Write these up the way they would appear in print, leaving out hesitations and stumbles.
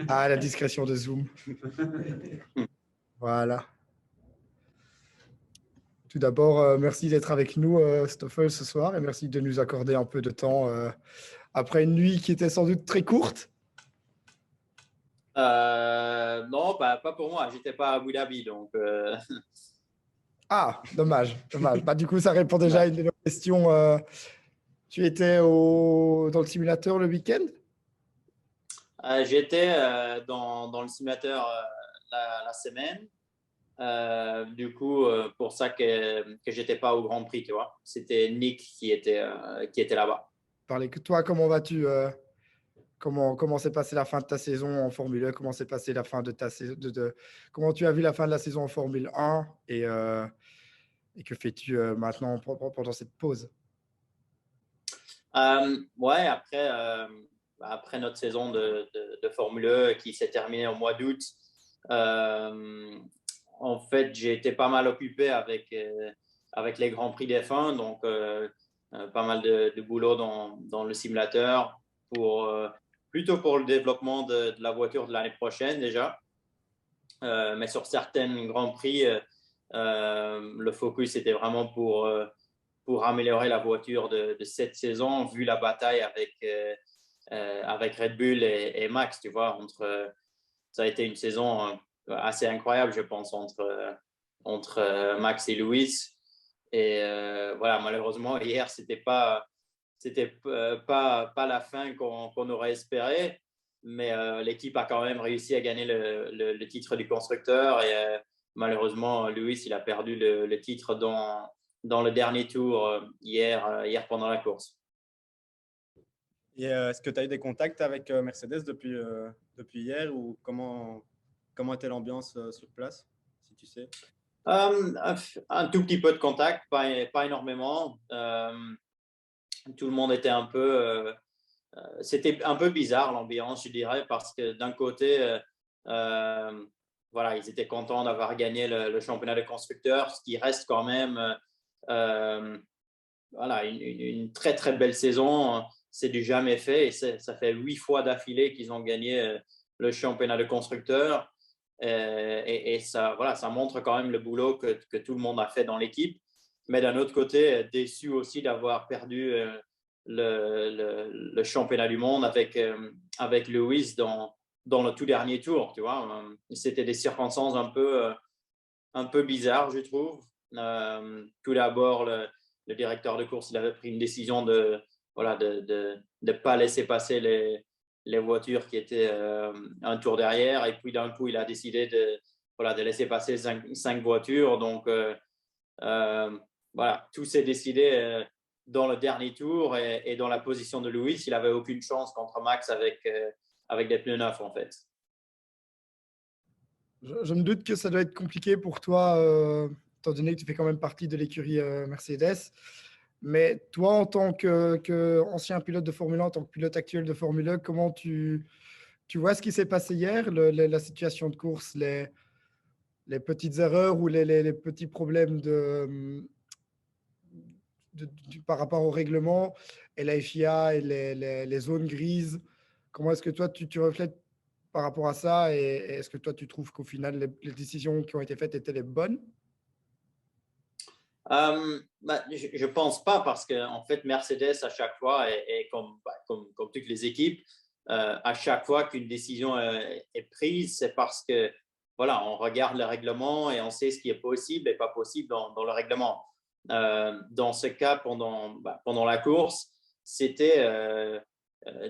Ah, la discrétion de Zoom. Voilà. Tout d'abord, merci d'être avec nous, Stoffel, ce soir, et merci de nous accorder un peu de temps après une nuit qui était sans doute très courte. Non, bah, pas pour moi. J'étais pas à Abu Dhabi, donc. Ah, dommage, dommage. Bah, du coup, ça répond déjà à Ouais. une de nos questions. Tu étais dans le simulateur le week-end? J'étais dans le simulateur la semaine. Du coup, pour ça que j'étais pas au Grand Prix, tu vois. C'était Nick qui était là-bas. Parlez que toi, comment vas-tu? Comment s'est passée la fin de ta saison en Formule 1? Comment s'est passée la fin de ta saison comment tu as vu la fin de la saison en Formule 1 et que fais-tu maintenant pendant cette pause? Ouais, après notre saison de Formule 1 qui s'est terminée au mois d'août, euh, en fait, j'ai été pas mal occupé avec les Grands Prix d'F1, donc pas mal de boulot dans le simulateur plutôt pour le développement de la voiture de l'année prochaine déjà. Mais sur certains Grands Prix, le focus était vraiment pour améliorer la voiture de cette saison, vu la bataille avec Red Bull et Max, tu vois. Ça a été une saison assez incroyable, je pense, entre Max et Lewis. Et voilà, malheureusement, hier, c'était pas la fin qu'on aurait espéré, mais l'équipe a quand même réussi à gagner le titre du constructeur. Et malheureusement, Lewis, il a perdu le titre dans le dernier tour hier pendant la course. Et est-ce que tu as eu des contacts avec Mercedes depuis hier ou comment était l'ambiance sur place, si tu sais? Un tout petit peu de contact, pas énormément. Tout le monde était c'était un peu bizarre l'ambiance, je dirais, parce que d'un côté, voilà, ils étaient contents d'avoir gagné le championnat de constructeurs, ce qui reste quand même euh, voilà, une très très belle saison. C'est du jamais fait et ça fait 8 fois d'affilée qu'ils ont gagné le championnat de constructeurs. Et ça, voilà, ça montre quand même le boulot que tout le monde a fait dans l'équipe. Mais d'un autre côté, déçu aussi d'avoir perdu le championnat du monde avec Lewis dans le tout dernier tour. Tu vois, c'était des circonstances un peu bizarres, je trouve. Tout d'abord, le directeur de course, il avait pris une décision voilà, de pas laisser passer les voitures qui étaient un tour derrière. Et puis, d'un coup, il a décidé voilà, de laisser passer cinq voitures. Donc, voilà, tout s'est décidé dans le dernier tour et dans la position de Lewis, il n'avait aucune chance contre Max avec des pneus neufs, en fait. Je me doute que ça doit être compliqué pour toi, étant donné que tu fais quand même partie de l'écurie Mercedes. Mais toi, en tant qu'ancien pilote de Formule 1, en tant que pilote actuel de Formule 1, comment tu vois ce qui s'est passé hier, la situation de course, les petites erreurs ou les petits problèmes par rapport au règlement et la FIA et les zones grises? Comment est-ce que toi, tu reflètes par rapport à ça et est-ce que toi, tu trouves qu'au final, les décisions qui ont été faites étaient les bonnes? Bah, je pense pas parce que en fait Mercedes à chaque fois et comme toutes les équipes à chaque fois qu'une décision est prise c'est parce que voilà on regarde le règlement et on sait ce qui est possible et pas possible dans le règlement. Dans ce cas pendant la course c'était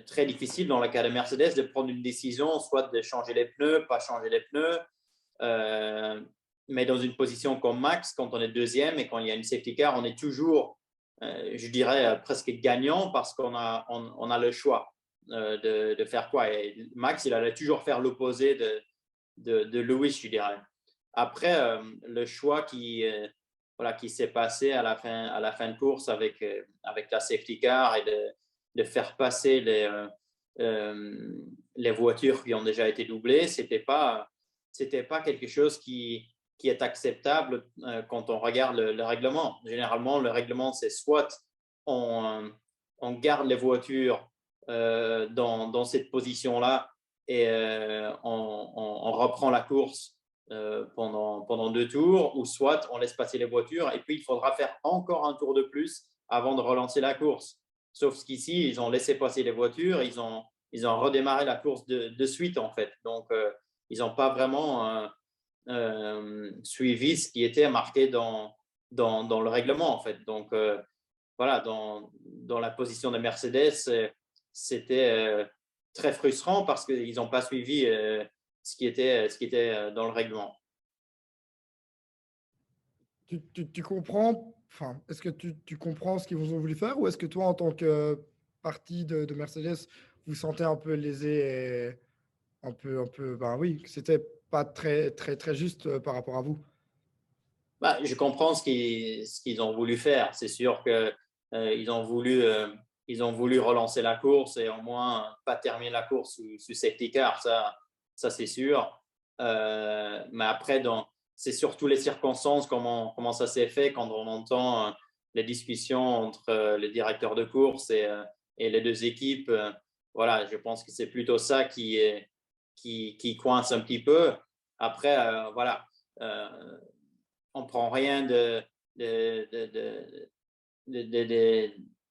très difficile dans le cas de Mercedes de prendre une décision soit de changer les pneus, pas changer les pneus. Euh, mais dans une position comme Max, quand on est deuxième et quand il y a une safety car, on est toujours, je dirais, presque gagnant parce on a le choix de faire quoi. Et Max, il allait toujours faire l'opposé de Lewis, je dirais. Après, le choix voilà, qui s'est passé à la fin de course avec la safety car et de faire passer les voitures qui ont déjà été doublées, c'était pas quelque chose qui est acceptable quand on regarde le règlement. Généralement, le règlement, c'est soit on garde les voitures dans cette position-là on reprend la course pendant 2 tours, ou soit on laisse passer les voitures et puis il faudra faire encore un tour de plus avant de relancer la course. Sauf qu'ici, ils ont laissé passer les voitures, ils ont redémarré la course de suite en fait. Donc, ils n'ont pas vraiment suivi ce qui était marqué dans le règlement en fait. Donc, voilà, dans la position de Mercedes, c'était très frustrant parce qu'ils n'ont pas suivi ce qui était dans le règlement. Tu comprends, enfin, est-ce que tu comprends ce qu'ils vous ont voulu faire ou est-ce que toi, en tant que partie de Mercedes, vous sentez un peu lésé et ben oui, que c'était pas très, très, très juste par rapport à vous? Bah, je comprends ce qu'ils ont voulu faire. C'est sûr que ils ont voulu relancer la course et au moins pas terminer la course sous safety car, ça c'est sûr. Mais après, c'est surtout les circonstances, comment ça s'est fait quand on entend les discussions entre les directeurs de course et les deux équipes. Voilà, je pense que c'est plutôt ça qui coince un petit peu. Après, voilà. On ne prend rien des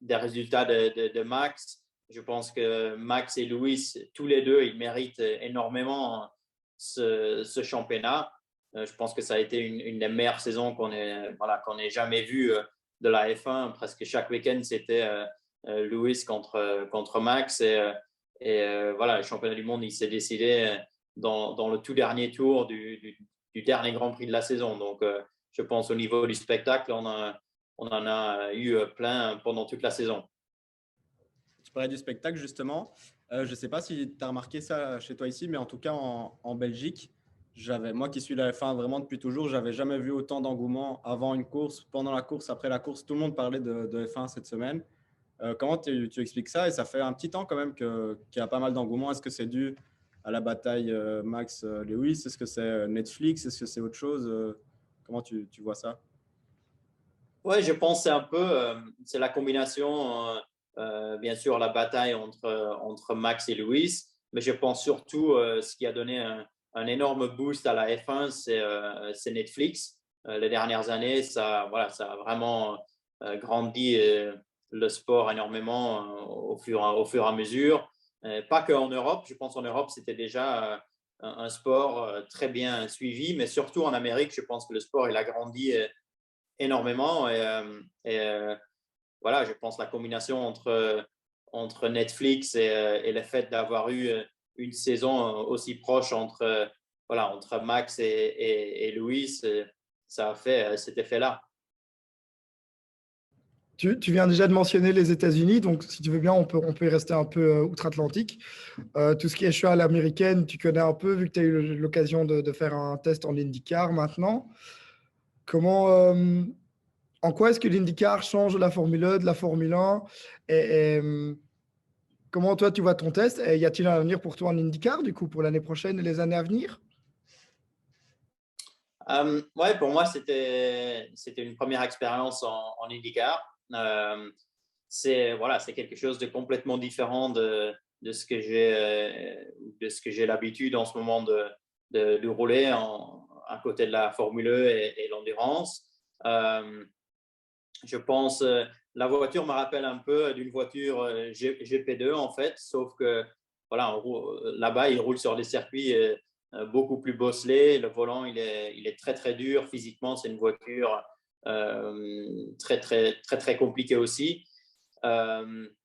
résultats de Max. Je pense que Max et Lewis, tous les deux, ils méritent énormément ce championnat. Je pense que ça a été une des meilleures saisons qu'on ait jamais vues de la F1. Presque chaque week-end, c'était Lewis contre Max. Voilà, le championnat du monde, il s'est décidé dans le tout dernier tour du dernier Grand Prix de la saison. Donc, je pense au niveau du spectacle, on en a eu plein pendant toute la saison. Tu parlais du spectacle, justement. Je ne sais pas si tu as remarqué ça chez toi ici, mais en tout cas, en Belgique, moi qui suis la F1 vraiment depuis toujours, j'avais jamais vu autant d'engouement avant une course, pendant la course, après la course. Tout le monde parlait de F1 cette semaine. Comment tu expliques ça? Et ça fait un petit temps quand même qu'il y a pas mal d'engouement. Est-ce que c'est dû à la bataille Max-Lewis? Est-ce que c'est Netflix? Est-ce que c'est autre chose? Comment tu vois ça? Oui, je pense que c'est un peu, c'est la combinaison, bien sûr, la bataille entre Max et Lewis, mais je pense surtout ce qui a donné un énorme boost à la F1, c'est Netflix. Les dernières années, voilà, ça a vraiment grandi le sport énormément au fur et à mesure. Pas qu'en Europe, je pense qu'en Europe, c'était déjà un sport très bien suivi, mais surtout en Amérique, je pense que le sport, il a grandi énormément. Voilà, je pense la combinaison entre Netflix et le fait d'avoir eu une saison aussi proche entre Max et Louis, ça a fait cet effet-là. Tu viens déjà de mentionner les États-Unis, donc si tu veux bien, on peut y rester un peu outre-Atlantique. Tout ce qui est cheval américaine, tu connais un peu, vu que tu as eu l'occasion de faire un test en IndyCar maintenant. Comment, en quoi est-ce que l'IndyCar change la Formule 1 de la Formule 1 et comment toi tu vois ton test? Et y a-t-il un avenir pour toi en IndyCar, du coup, pour l'année prochaine et les années à venir? Ouais, pour moi, c'était une première expérience en IndyCar. C'est quelque chose de complètement différent de ce que j'ai l'habitude en ce moment de rouler à côté de la Formule 1 et l'endurance. Je pense, la voiture me rappelle un peu d'une voiture GP2 en fait, sauf que voilà, là-bas, il roule sur des circuits beaucoup plus bosselés. Le volant, il est très, très dur. Physiquement, c'est une voiture très, très, très, très compliquée aussi.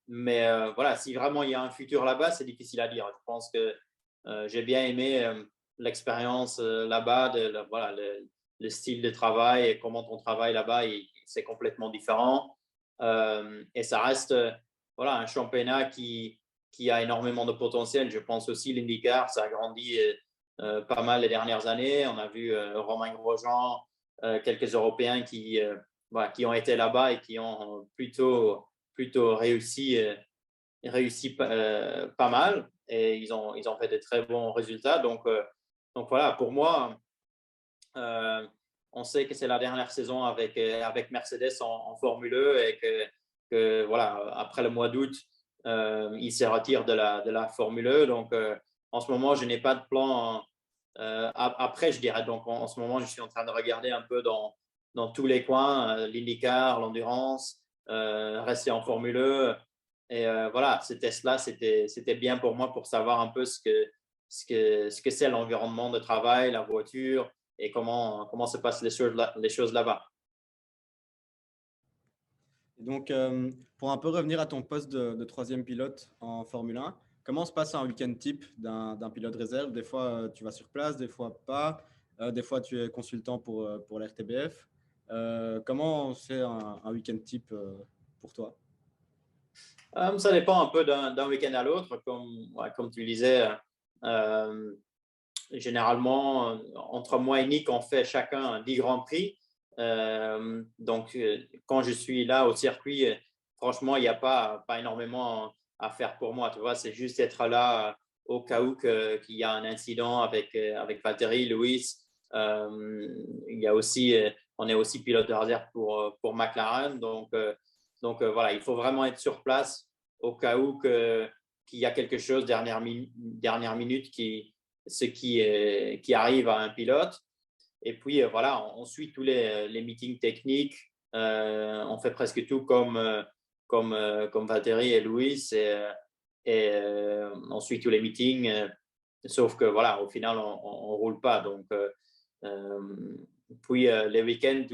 Mais voilà, si vraiment il y a un futur là-bas, c'est difficile à dire. Je pense que j'ai bien aimé l'expérience là-bas, voilà, le style de travail et comment on travaille là-bas, c'est complètement différent. Et ça reste voilà, un championnat qui a énormément de potentiel. Je pense aussi l'IndyCar, ça a grandi pas mal les dernières années. On a vu Romain Grosjean, quelques Européens voilà, qui ont été là-bas et qui ont plutôt réussi pas mal. Et ils ont fait de très bons résultats. Donc voilà, pour moi, on sait que c'est la dernière saison avec Mercedes en Formule 1 et que voilà, après le mois d'août, il se retire de la Formule 1. Donc, en ce moment, je n'ai pas de plan après, je dirais. Donc, en ce moment, je suis en train de regarder un peu dans tous les coins, l'IndyCar, l'endurance, rester en Formule E. Et voilà, ces tests-là, c'était bien pour moi pour savoir un peu ce que c'est l'environnement de travail, la voiture et comment se passent les choses là-bas. Et donc, pour un peu revenir à ton poste de troisième pilote en Formule 1, comment se passe un week-end type d'un pilote réserve? Des fois, tu vas sur place, des fois pas. Des fois, tu es consultant pour l'RTBF. Comment c'est un week-end type pour toi? Ça dépend un peu d'un week-end à l'autre. Comme tu le disais, euh, généralement, entre moi et Nick, on fait chacun 10 grands prix. Donc, quand je suis là au circuit, franchement, il n'y a pas énormément à faire pour moi. Tu vois, c'est juste être là au cas où qu'il y a un incident avec Valtteri, Lewis. Il y a aussi, on est aussi pilote de réserve pour McLaren. Donc voilà, il faut vraiment être sur place au cas où qu'il y a quelque chose dernière minute qui arrive à un pilote. Et puis, voilà, on suit tous les meetings techniques. On fait presque tout comme Valtteri et Louis. On suit tous les meetings. Sauf que, voilà, au final, on ne roule pas. Donc, puis, les week-ends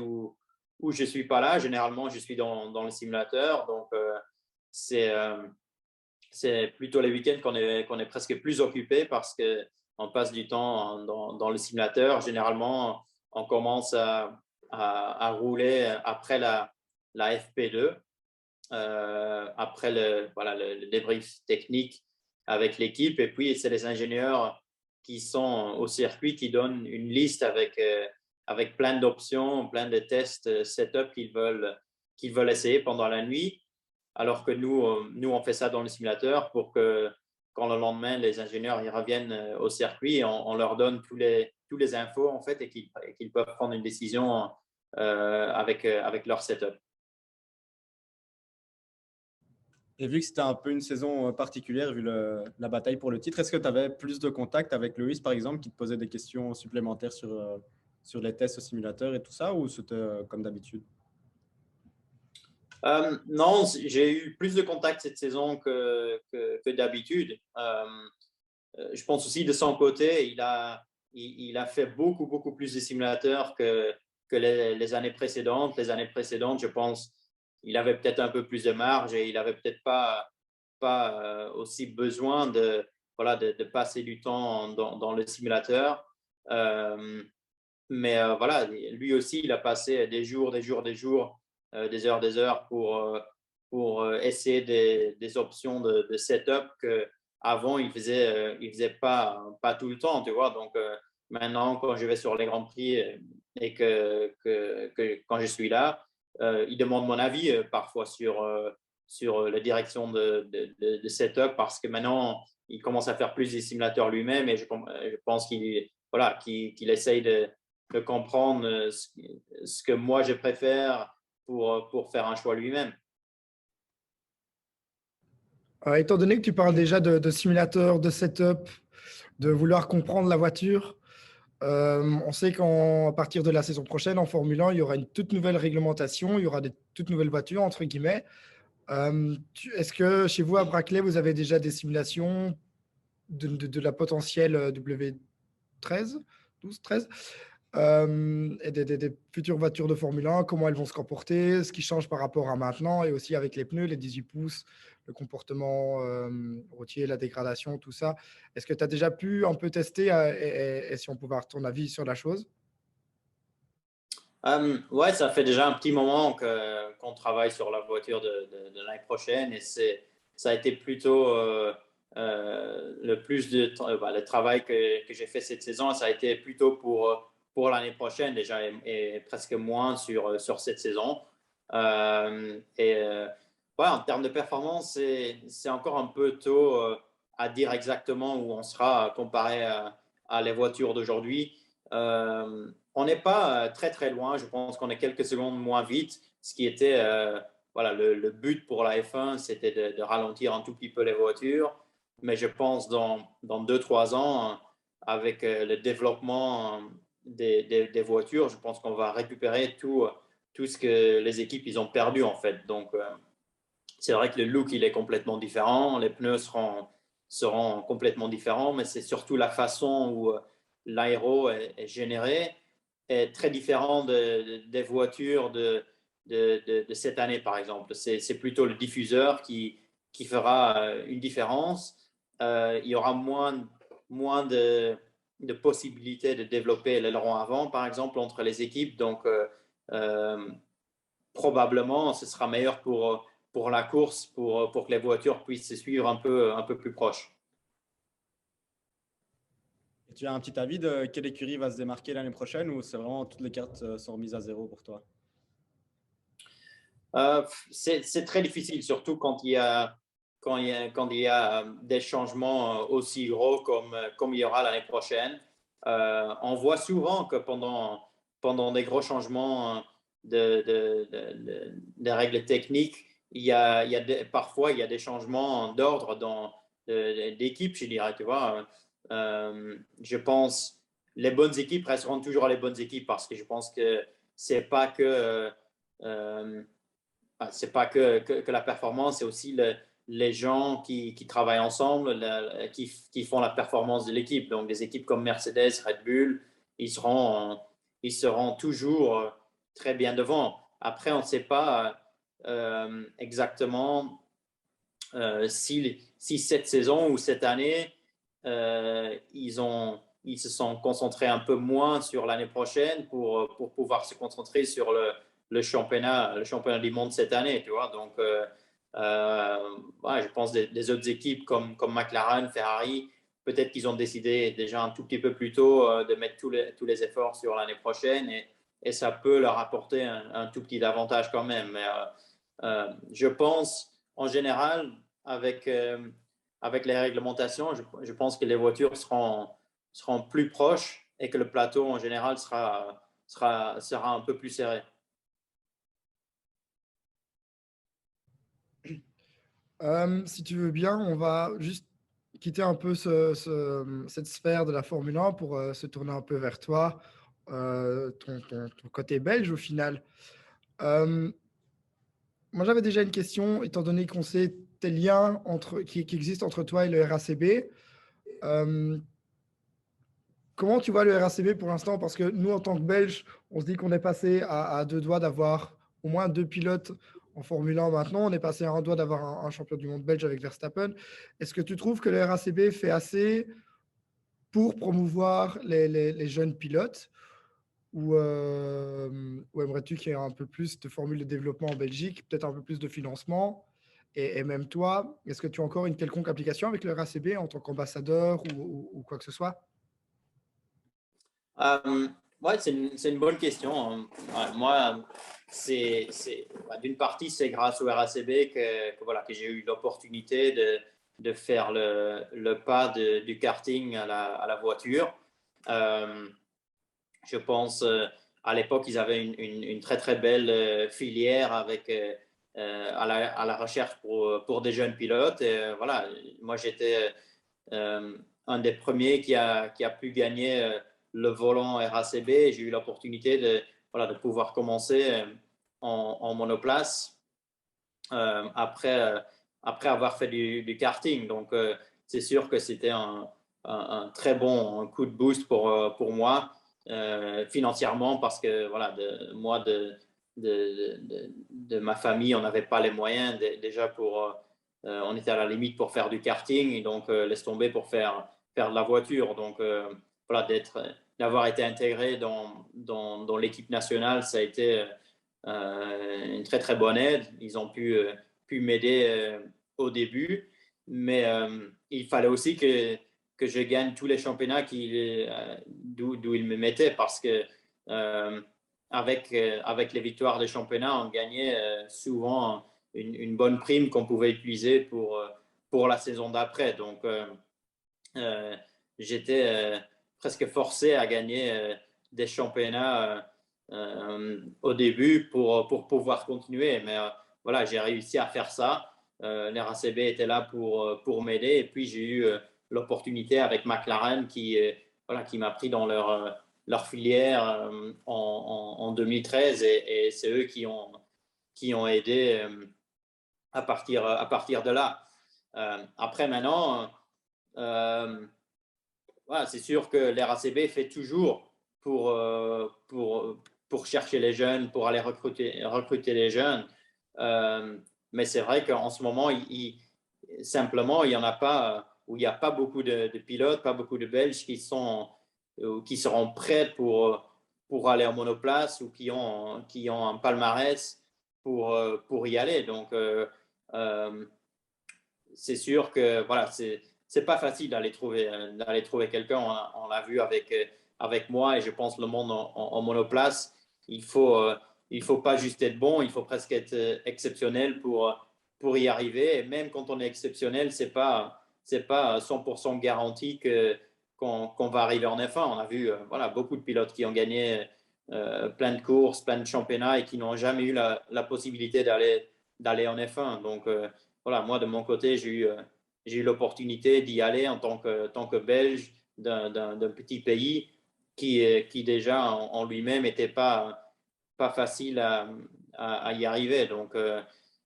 où je ne suis pas là, généralement, je suis dans le simulateur. Donc, c'est plutôt les week-ends qu'on est presque plus occupé parce qu'on passe du temps dans le simulateur. Généralement, on commence à rouler après la FP2, après le débrief technique avec l'équipe. Et puis, c'est les ingénieurs qui sont au circuit qui donnent une liste avec plein d'options, plein de tests setup qu'ils veulent essayer pendant la nuit. Alors que nous, on fait ça dans le simulateur pour que quand le lendemain, les ingénieurs ils reviennent au circuit, on leur donne tous les infos en fait et qu'ils peuvent prendre une décision avec leur setup. Et vu que c'était un peu une saison particulière, vu la bataille pour le titre, est-ce que tu avais plus de contact avec Loïs, par exemple, qui te posait des questions supplémentaires sur les tests au simulateur et tout ça, ou c'était comme d'habitude? Non, j'ai eu plus de contacts cette saison que d'habitude. Je pense aussi de son côté, il a fait beaucoup, beaucoup plus de simulateurs que les années précédentes. Les années précédentes, je pense, il avait peut-être un peu plus de marge et il n'avait peut-être pas aussi besoin voilà, de passer du temps dans le simulateur. Mais voilà, lui aussi, il a passé des jours, des heures pour essayer des options de setup qu'avant, il faisait pas tout le temps, tu vois. Donc, maintenant, quand je vais sur les Grands Prix et que quand je suis là, il demande mon avis parfois sur la direction de setup parce que maintenant, il commence à faire plus des simulateurs lui-même et je pense qu'il essaye de comprendre ce que moi je préfère pour faire un choix lui-même. Étant donné que tu parles déjà de simulateur, de setup, de vouloir comprendre la voiture, on sait qu'à partir de la saison prochaine, en Formule 1, il y aura une toute nouvelle réglementation, il y aura des toutes nouvelles voitures, entre guillemets. Est-ce que chez vous, à Brackley, vous avez déjà des simulations de la potentielle W13, 12, 13, et des futures voitures de Formule 1, comment elles vont se comporter, ce qui change par rapport à maintenant, et aussi avec les pneus, les 18 pouces, le comportement routier, la dégradation, tout ça. Est-ce que tu as déjà pu un peu tester et si on pouvait avoir ton avis sur la chose? Ouais, ça fait déjà un petit moment qu'on travaille sur la voiture de l'année prochaine et ça a été plutôt le plus le travail que j'ai fait cette saison, ça a été plutôt pour l'année prochaine déjà et presque moins sur cette saison. Ouais, en termes de performance, c'est encore un peu tôt à dire exactement où on sera comparé à les voitures d'aujourd'hui. On n'est pas très très loin. Je pense qu'on est quelques secondes moins vite. Ce qui était voilà, le but pour la F1, c'était de ralentir un tout petit peu les voitures. mais je pense dans 2-3 ans, avec le développement des voitures, je pense qu'on va récupérer tout ce que les équipes ils ont perdu en fait. Donc, c'est vrai que le look il est complètement différent, les pneus seront complètement différents, mais c'est surtout la façon où l'aéro est généré est très différent des voitures de cette année, par exemple. C'est plutôt le diffuseur qui fera une différence. Il y aura moins de possibilités de développer l'aileron avant, par exemple, entre les équipes. Donc, probablement, ce sera meilleur pour la course, pour que les voitures puissent se suivre un peu plus proche. Et tu as un petit avis de quelle écurie va se démarquer l'année prochaine ou c'est vraiment toutes les cartes sont remises à zéro pour toi? C'est très difficile, surtout quand il y a des changements aussi gros comme il y aura l'année prochaine. On voit souvent que pendant des gros changements des règles techniques, parfois il y a des changements d'ordre d'équipe, je dirais, tu vois. Je pense les bonnes équipes resteront toujours les bonnes équipes parce que je pense que c'est pas que c'est pas que la performance, c'est aussi les gens qui travaillent ensemble, qui font la performance de l'équipe. Donc, des équipes comme Mercedes, Red Bull, ils seront toujours très bien devant. Après, on ne sait pas exactement si cette saison ou cette année, ils se sont concentrés un peu moins sur l'année prochaine pour pouvoir se concentrer sur le championnat du monde cette année, tu vois. Donc, ouais, je pense des autres équipes comme McLaren, Ferrari, peut-être qu'ils ont décidé déjà un tout petit peu plus tôt de mettre tous les efforts sur l'année prochaine et ça peut leur apporter un tout petit avantage quand même. Mais je pense, en général, avec les réglementations, je pense que les voitures seront plus proches et que le plateau, en général, sera un peu plus serré. Si tu veux bien, on va juste quitter un peu cette sphère de la Formule 1 pour se tourner un peu vers toi, ton côté belge au final. Euh, Moi, j'avais déjà une question, étant donné qu'on sait tes liens qui existent entre toi et le RACB. Euh, Comment tu vois le RACB pour l'instant? Parce que nous, en tant que Belges, on se dit qu'on est passé à deux doigts d'avoir au moins deux pilotes en Formule 1 maintenant. On est passé à un doigt d'avoir un champion du monde belge avec Verstappen. Est-ce que tu trouves que le RACB fait assez pour promouvoir les jeunes pilotes? Ou aimerais-tu qu'il y ait un peu plus de formules de développement en Belgique, peut-être un peu plus de financement? Et même toi, est-ce que tu as encore une quelconque application avec le RACB en tant qu'ambassadeur ou quoi que ce soit? Ouais, c'est une bonne question. Ouais, moi, d'une partie, c'est grâce au RACB voilà, que j'ai eu l'opportunité de faire le pas du karting à la voiture. Euh, je pense, à l'époque, ils avaient une très, très belle filière à la recherche pour des jeunes pilotes. Et, voilà, moi, j'étais un des premiers qui a pu gagner le volant RACB. J'ai eu l'opportunité voilà, de pouvoir commencer en monoplace après avoir fait du karting. Donc, c'est sûr que c'était un très bon coup de boost pour moi financièrement parce que voilà, moi, de ma famille, on n'avait pas les moyens déjà on était à la limite pour faire du karting et donc laisse tomber pour faire de la voiture. Donc voilà, d'avoir été intégré dans l'équipe nationale, ça a été une très très bonne aide. Ils ont pu m'aider au début, mais il fallait aussi que je gagne tous les championnats d'où ils me mettaient parce que avec les victoires des championnats, on gagnait souvent une bonne prime qu'on pouvait utiliser pour la saison d'après. Donc, j'étais presque forcé à gagner des championnats au début pour pouvoir continuer. Mais voilà, j'ai réussi à faire ça. l'RACB était là pour m'aider. Et puis, j'ai eu l'opportunité avec McLaren qui m'a pris dans leur filière en 2013. Et c'est eux qui ont aidé à partir de là. Après, maintenant, voilà, c'est sûr que l'RACB fait toujours pour chercher les jeunes, pour aller recruter les jeunes. Mais c'est vrai qu'en ce moment, simplement, il y en a pas, où il n'y a pas beaucoup de pilotes, pas beaucoup de Belges qui seront prêts pour aller en monoplace ou qui ont un palmarès pour y aller. Donc, c'est sûr que voilà, c'est pas facile d'aller trouver quelqu'un. On l'a vu avec moi et je pense le monde en monoplace. Il faut pas juste être bon, il faut presque être exceptionnel pour y arriver. Et même quand on est exceptionnel, c'est pas 100% garanti qu'on va arriver en F1. On a vu voilà, beaucoup de pilotes qui ont gagné plein de courses, plein de championnats et qui n'ont jamais eu la possibilité d'aller en F1. Donc, voilà, moi, de mon côté, j'ai eu l'opportunité d'y aller en tant que Belge d'un petit pays qui déjà en lui-même n'était pas facile à y arriver. Donc,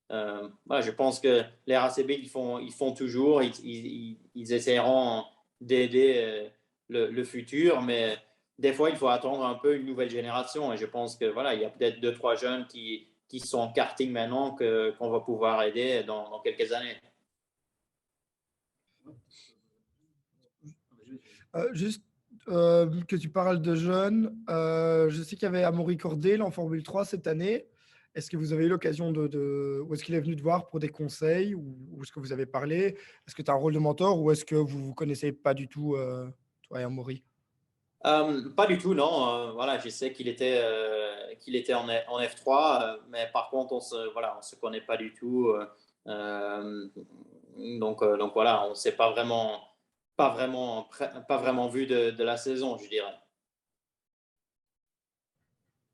voilà, je pense que les RACB, ils font toujours, ils essaieront d'aider le futur, mais des fois, il faut attendre un peu une nouvelle génération. Et je pense que voilà, il y a peut-être 2, 3 jeunes qui sont en karting maintenant qu'on va pouvoir aider dans quelques années. Juste que tu parles de jeunes, je sais qu'il y avait Amaury Cordel en Formule 3 cette année. Est-ce que vous avez eu l'occasion ou est-ce qu'il est venu te voir pour des conseils ou est-ce que vous avez parlé? Est-ce que tu as un rôle de mentor ou est-ce que vous ne vous connaissez pas du tout, toi et Amaury? Pas du tout, non. Voilà, je sais qu'il était en F3, mais par contre, on se connaît pas du tout. Donc voilà, on s'est pas vraiment vu de la saison, je dirais.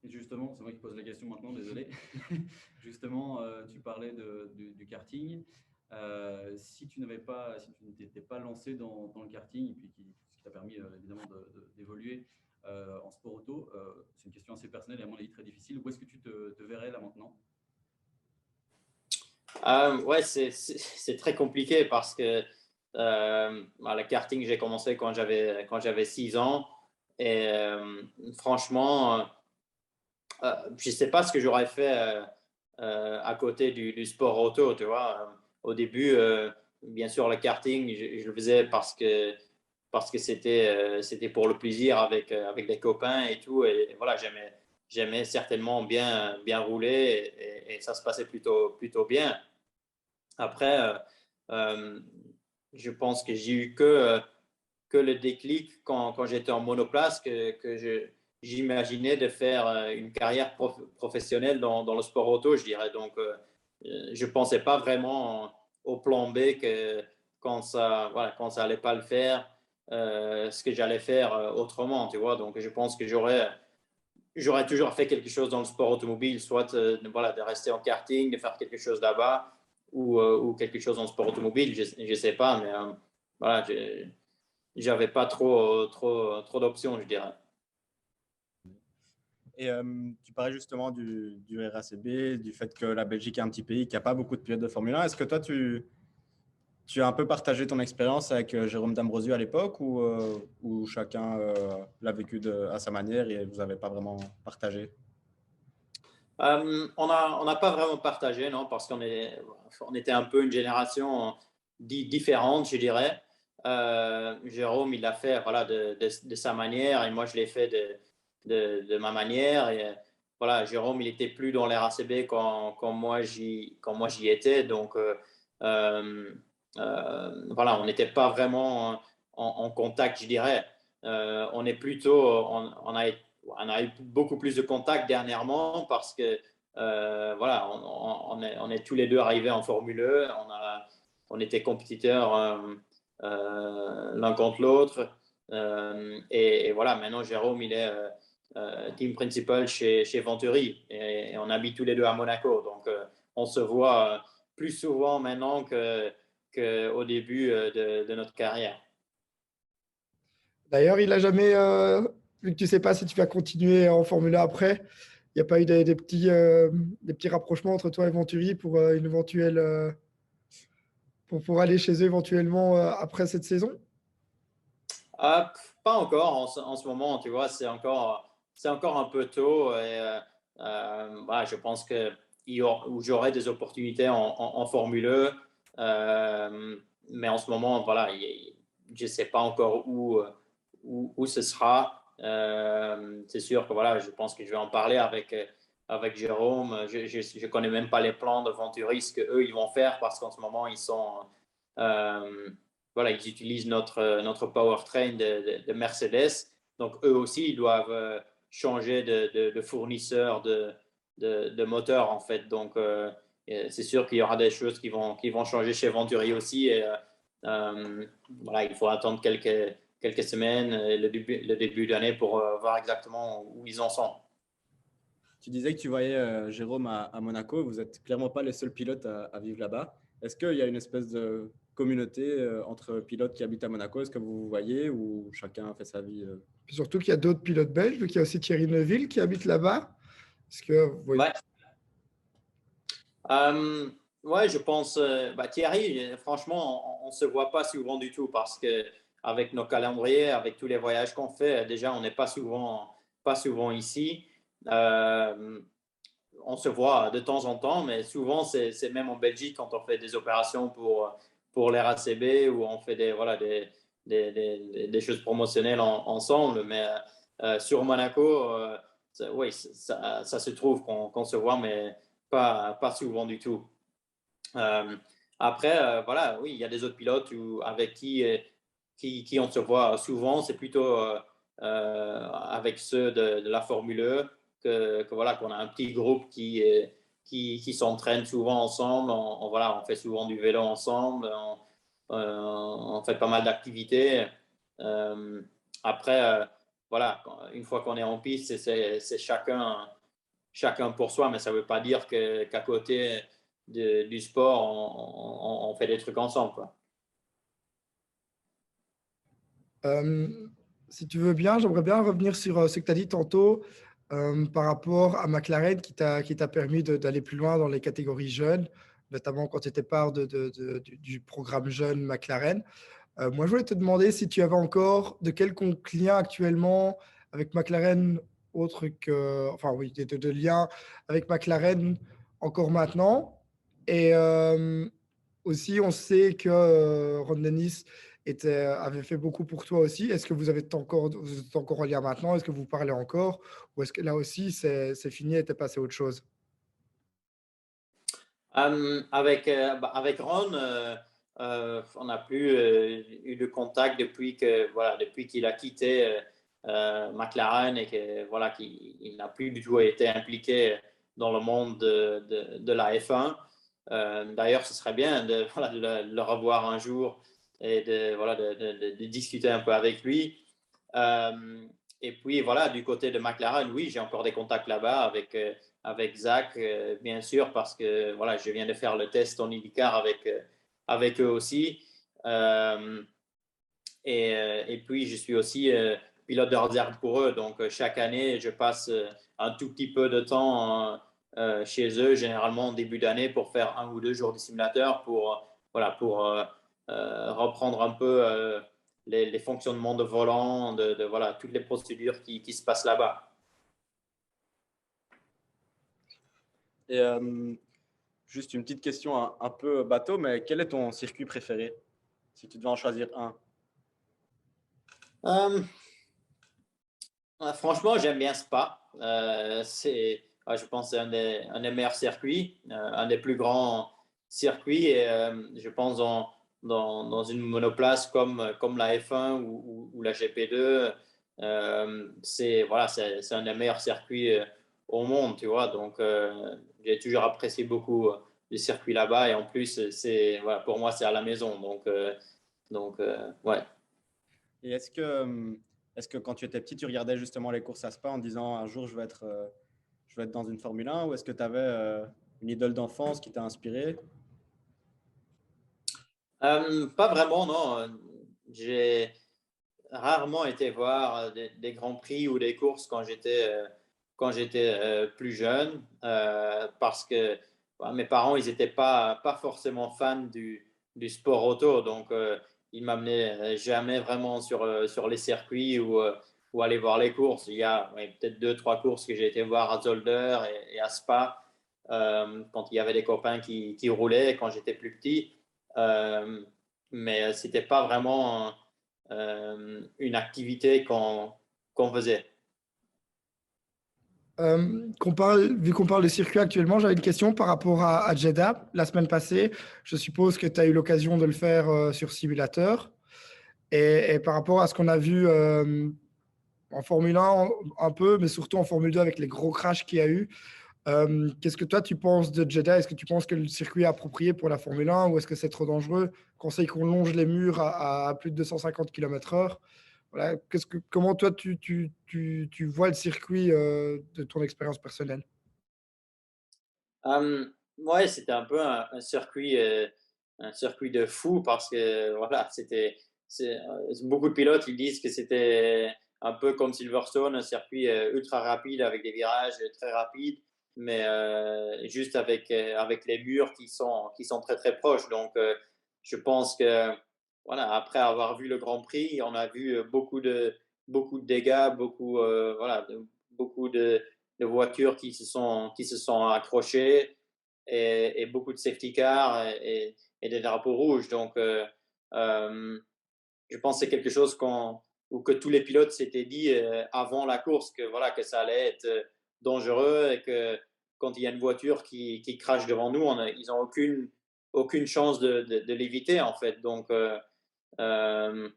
Et justement, c'est moi qui pose la question maintenant, désolé. Justement, tu parlais du karting. Si tu n'étais pas lancé dans le karting, et puis ce qui t'a permis évidemment d'évoluer en sport auto, c'est une question assez personnelle et à mon avis très difficile. Où est-ce que tu te verrais là maintenant? Ouais, c'est très compliqué parce que le karting, j'ai commencé quand j'avais 6 ans. Et franchement, je ne sais pas ce que j'aurais fait à côté du sport auto, tu vois. Au début, bien sûr, le karting, je le faisais parce que c'était pour le plaisir avec des copains et tout. Et voilà, j'aimais certainement bien rouler et ça se passait plutôt bien. Après, je pense que j'ai eu que le déclic quand j'étais en monoplace que j'imaginais de faire une carrière professionnelle dans le sport auto, je dirais. Donc, je ne pensais pas vraiment au plan B quand ça allait pas le faire, ce que j'allais faire autrement, tu vois. Donc, je pense que j'aurais toujours fait quelque chose dans le sport automobile, soit voilà, de rester en karting, de faire quelque chose là-bas ou quelque chose dans le sport automobile, je ne sais pas, mais voilà, j'avais pas trop d'options, je dirais. Et tu parlais justement du RACB, du fait que la Belgique est un petit pays qui n'a pas beaucoup de pilotes de Formule 1. Est-ce que toi, tu as un peu partagé ton expérience avec Jérôme D'Ambrosio à l'époque ou chacun l'a vécu à sa manière et vous n'avez pas vraiment partagé? On n'a pas vraiment partagé, non, parce on était un peu une génération différente, je dirais. Jérôme, il l'a fait voilà, de sa manière et moi, je l'ai fait de ma manière. Et, voilà, Jérôme, il était plus dans l'RACB quand moi j'y étais. Donc, voilà, on n'était pas vraiment en contact, je dirais. On est plutôt, on a eu beaucoup plus de contacts dernièrement parce que voilà, on est tous les deux arrivés en Formule E. On était compétiteurs l'un contre l'autre. Et voilà, maintenant Jérôme, il est team principal chez Venturi et on habite tous les deux à Monaco. Donc on se voit plus souvent maintenant qu'au début de notre carrière. D'ailleurs, il a jamais, vu que tu ne sais pas si tu vas continuer en Formule 1 après, il n'y a pas eu des petits rapprochements entre toi et Venturi pour une éventuelle, pour aller chez eux éventuellement après cette saison? Pas encore en ce moment, tu vois, c'est encore un peu tôt. Et, voilà, je pense que j'aurai des opportunités en Formule E. Mais en ce moment, voilà, je ne sais pas encore où ce sera. C'est sûr que voilà, je pense que je vais en parler avec Jérôme. Je ne connais même pas les plans de Venturi, ce qu'eux, ils vont faire parce qu'en ce moment, euh, voilà, ils utilisent notre powertrain de Mercedes. Donc, eux aussi, ils doivent changer de fournisseur de moteur, en fait. Donc, c'est sûr qu'il y aura des choses qui vont changer chez Venturi aussi. Et, voilà, il faut attendre quelques semaines, le début d'année pour voir exactement où ils en sont. Tu disais que tu voyais Jérôme à Monaco. Vous n'êtes clairement pas les seuls pilotes à vivre là-bas. Est-ce qu'il y a une espèce de communauté entre pilotes qui habitent à Monaco? Est-ce que vous vous voyez ou chacun fait sa vie Puis surtout qu'il y a d'autres pilotes belges, vu qu'il y a aussi Thierry Neuville qui habite là-bas. Est-ce que vous voyez? Ouais. Ouais, je pense, Thierry, franchement, on ne se voit pas souvent du tout parce que avec nos calendriers, avec tous les voyages qu'on fait, déjà, on n'est pas souvent ici. Euh, on se voit de temps en temps, mais souvent, c'est même en Belgique quand on fait des opérations pour l'RACB ou on fait voilà, des choses promotionnelles ensemble. Mais sur Monaco, oui, ça se trouve qu'on se voit, mais pas souvent du tout. Euh, Après, voilà, oui, il y a des autres pilotes avec qui on se voit souvent. C'est plutôt avec ceux de la Formule E voilà, qu'on a un petit groupe qui s'entraîne souvent ensemble. Voilà, on fait souvent du vélo ensemble. On fait pas mal d'activités. Euh, Après, voilà, une fois qu'on est en piste, c'est chacun pour soi, mais ça ne veut pas dire qu'à côté du sport, on fait des trucs ensemble, quoi. Euh, Si tu veux bien, j'aimerais bien revenir sur ce que tu as dit tantôt par rapport à McLaren qui t'a permis d'aller plus loin dans les catégories jeunes, notamment quand tu étais part du programme jeune McLaren. Moi, je voulais te demander si tu avais encore de quelconque lien actuellement avec McLaren, autre que, enfin oui, de liens avec McLaren encore maintenant. Et aussi, on sait que Ron Dennis avait fait beaucoup pour toi aussi. Est-ce que vous êtes encore en lien maintenant? Est-ce que vous parlez encore? Ou est-ce que là aussi, c'est fini et t'es passé à autre chose? Avec Ron, on n'a plus eu de contact depuis qu'il a quitté McLaren et que voilà qu'il n'a plus du tout été impliqué dans le monde de la F1. D'ailleurs, ce serait bien voilà, de le revoir un jour et voilà, de discuter un peu avec lui. Et puis voilà, du côté de McLaren, oui, j'ai encore des contacts là-bas avec Zach, bien sûr, parce que voilà, je viens de faire le test en IndyCar avec eux aussi. Euh, et puis, je suis aussi pilote de réserve pour eux. Donc, chaque année, je passe un tout petit peu de temps chez eux, généralement en début d'année, pour faire 1 ou 2 jours de simulateur voilà, pour reprendre un peu les fonctionnements de volant, voilà, toutes les procédures qui se passent là-bas. Et juste une petite question un peu bateau, mais quel est ton circuit préféré si tu devais en choisir un? Euh, Franchement, j'aime bien Spa. Je pense, que c'est un des meilleurs circuits, un des plus grands circuits. Et je pense dans une monoplace comme la F1 ou la GP2, c'est un des meilleurs circuits au monde, tu vois. Donc, j'ai toujours apprécié beaucoup le circuit là-bas. Et en plus, voilà, pour moi, c'est à la maison. Ouais. Et est-ce que quand tu étais petit, tu regardais justement les courses à Spa en disant un jour je vais être dans une Formule 1 ou est-ce que tu avais une idole d'enfance qui t'a inspiré? Pas vraiment, non. J'ai rarement été voir des grands prix ou des courses quand j'étais plus jeune, parce que mes parents, ils n'étaient pas forcément fans du sport auto, donc ils m'amenaient jamais vraiment sur les circuits ou aller voir les courses. Il y a peut-être 2, 3 courses que j'ai été voir à Zolder et à Spa, quand il y avait des copains qui roulaient quand j'étais plus petit. Mais c'était pas vraiment une activité qu'on faisait. Vu qu'on parle de circuit actuellement, j'avais une question par rapport à Jeddah la semaine passée. Je suppose que tu as eu l'occasion de le faire sur simulateur. Et par rapport à ce qu'on a vu en Formule 1 un peu, mais surtout en Formule 2 avec les gros crashs qu'il y a eu, qu'est-ce que toi tu penses de Jeddah? Est-ce que tu penses que le circuit est approprié pour la Formule 1 ou est-ce que c'est trop dangereux? Conseil qu'on longe les murs à plus de 250 km/h. Voilà. Comment toi tu vois le circuit de ton expérience personnelle? Ouais, c'était un peu un circuit de fou parce que voilà, beaucoup de pilotes ils disent que c'était un peu comme Silverstone, un circuit ultra rapide avec des virages très rapides, mais juste avec les murs qui sont très très proches. Donc, je pense que voilà, après avoir vu le Grand Prix, on a vu beaucoup de dégâts, beaucoup de voitures qui se sont accrochées et beaucoup de safety cars et des drapeaux rouges. Donc, euh, je pense que c'est quelque chose ou que tous les pilotes s'étaient dit avant la course que, voilà, que ça allait être dangereux et que quand il y a une voiture qui crache devant nous, ils n'ont aucune chance de l'éviter, en fait. Euh,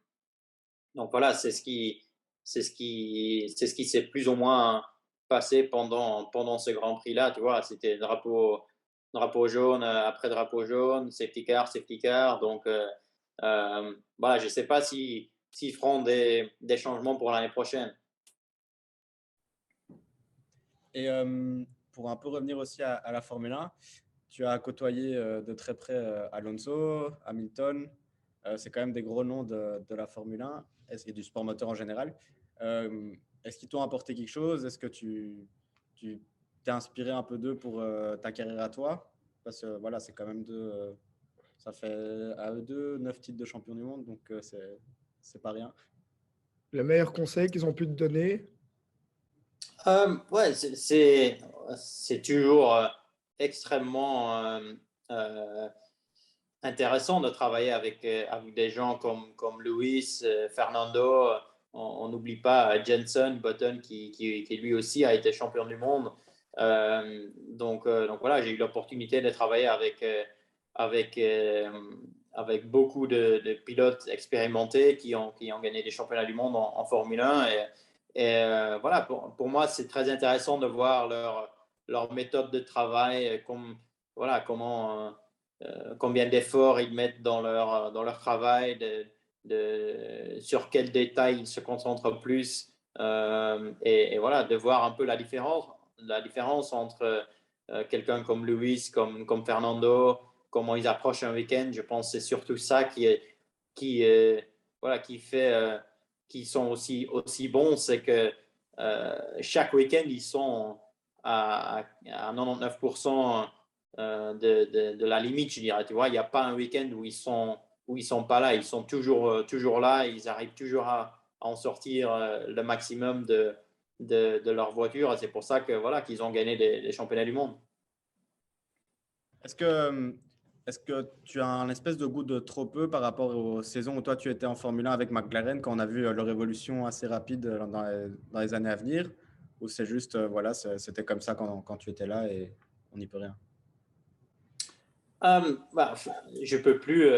donc voilà, c'est ce qui s'est plus ou moins passé pendant ce Grand Prix-là. Tu vois, c'était drapeau jaune après drapeau jaune, safety car. Donc voilà, je ne sais pas s'ils feront des changements pour l'année prochaine. Et pour un peu revenir aussi à la Formule 1, tu as côtoyé de très près Alonso, Hamilton. C'est quand même des gros noms de la Formule 1 et du sport moteur en général. Est-ce qu'ils t'ont apporté quelque chose? Est-ce que tu t'es inspiré un peu d'eux pour ta carrière à toi? Parce que voilà, c'est quand même ça fait à eux deux 9 titres de champion du monde, donc c'est pas rien. Le meilleur conseil qu'ils ont pu te donner? Ouais, c'est toujours extrêmement intéressant de travailler avec des gens comme Lewis, Fernando. On n'oublie pas Jenson Button qui lui aussi a été champion du monde. Donc voilà, j'ai eu l'opportunité de travailler avec, euh, avec beaucoup de pilotes expérimentés qui ont gagné des championnats du monde en Formule 1. Et voilà, pour moi, c'est très intéressant de voir leur méthode de travail, voilà, combien d'efforts ils mettent dans leur travail, sur quels détails ils se concentrent plus. Et voilà, de voir un peu la différence entre quelqu'un comme Lewis, comme Fernando, comment ils approchent un week-end. Je pense que c'est surtout ça voilà, qui fait qu'ils sont aussi bons, c'est que chaque week-end, ils sont à 99% de la limite, je dirais. Tu vois, il n'y a pas un week-end où ils sont pas là. Ils sont toujours là. Ils arrivent toujours à en sortir le maximum de leur voiture. Et c'est pour ça que voilà qu'ils ont gagné des championnats du monde. Est-ce que, est-ce que tu as un espèce de goût de trop peu par rapport aux saisons où toi tu étais en Formule 1 avec McLaren quand on a vu leur évolution assez rapide dans les années à venir? Ou c'est juste, voilà, c'était comme ça quand tu étais là et on n'y peut rien? Bah, je peux plus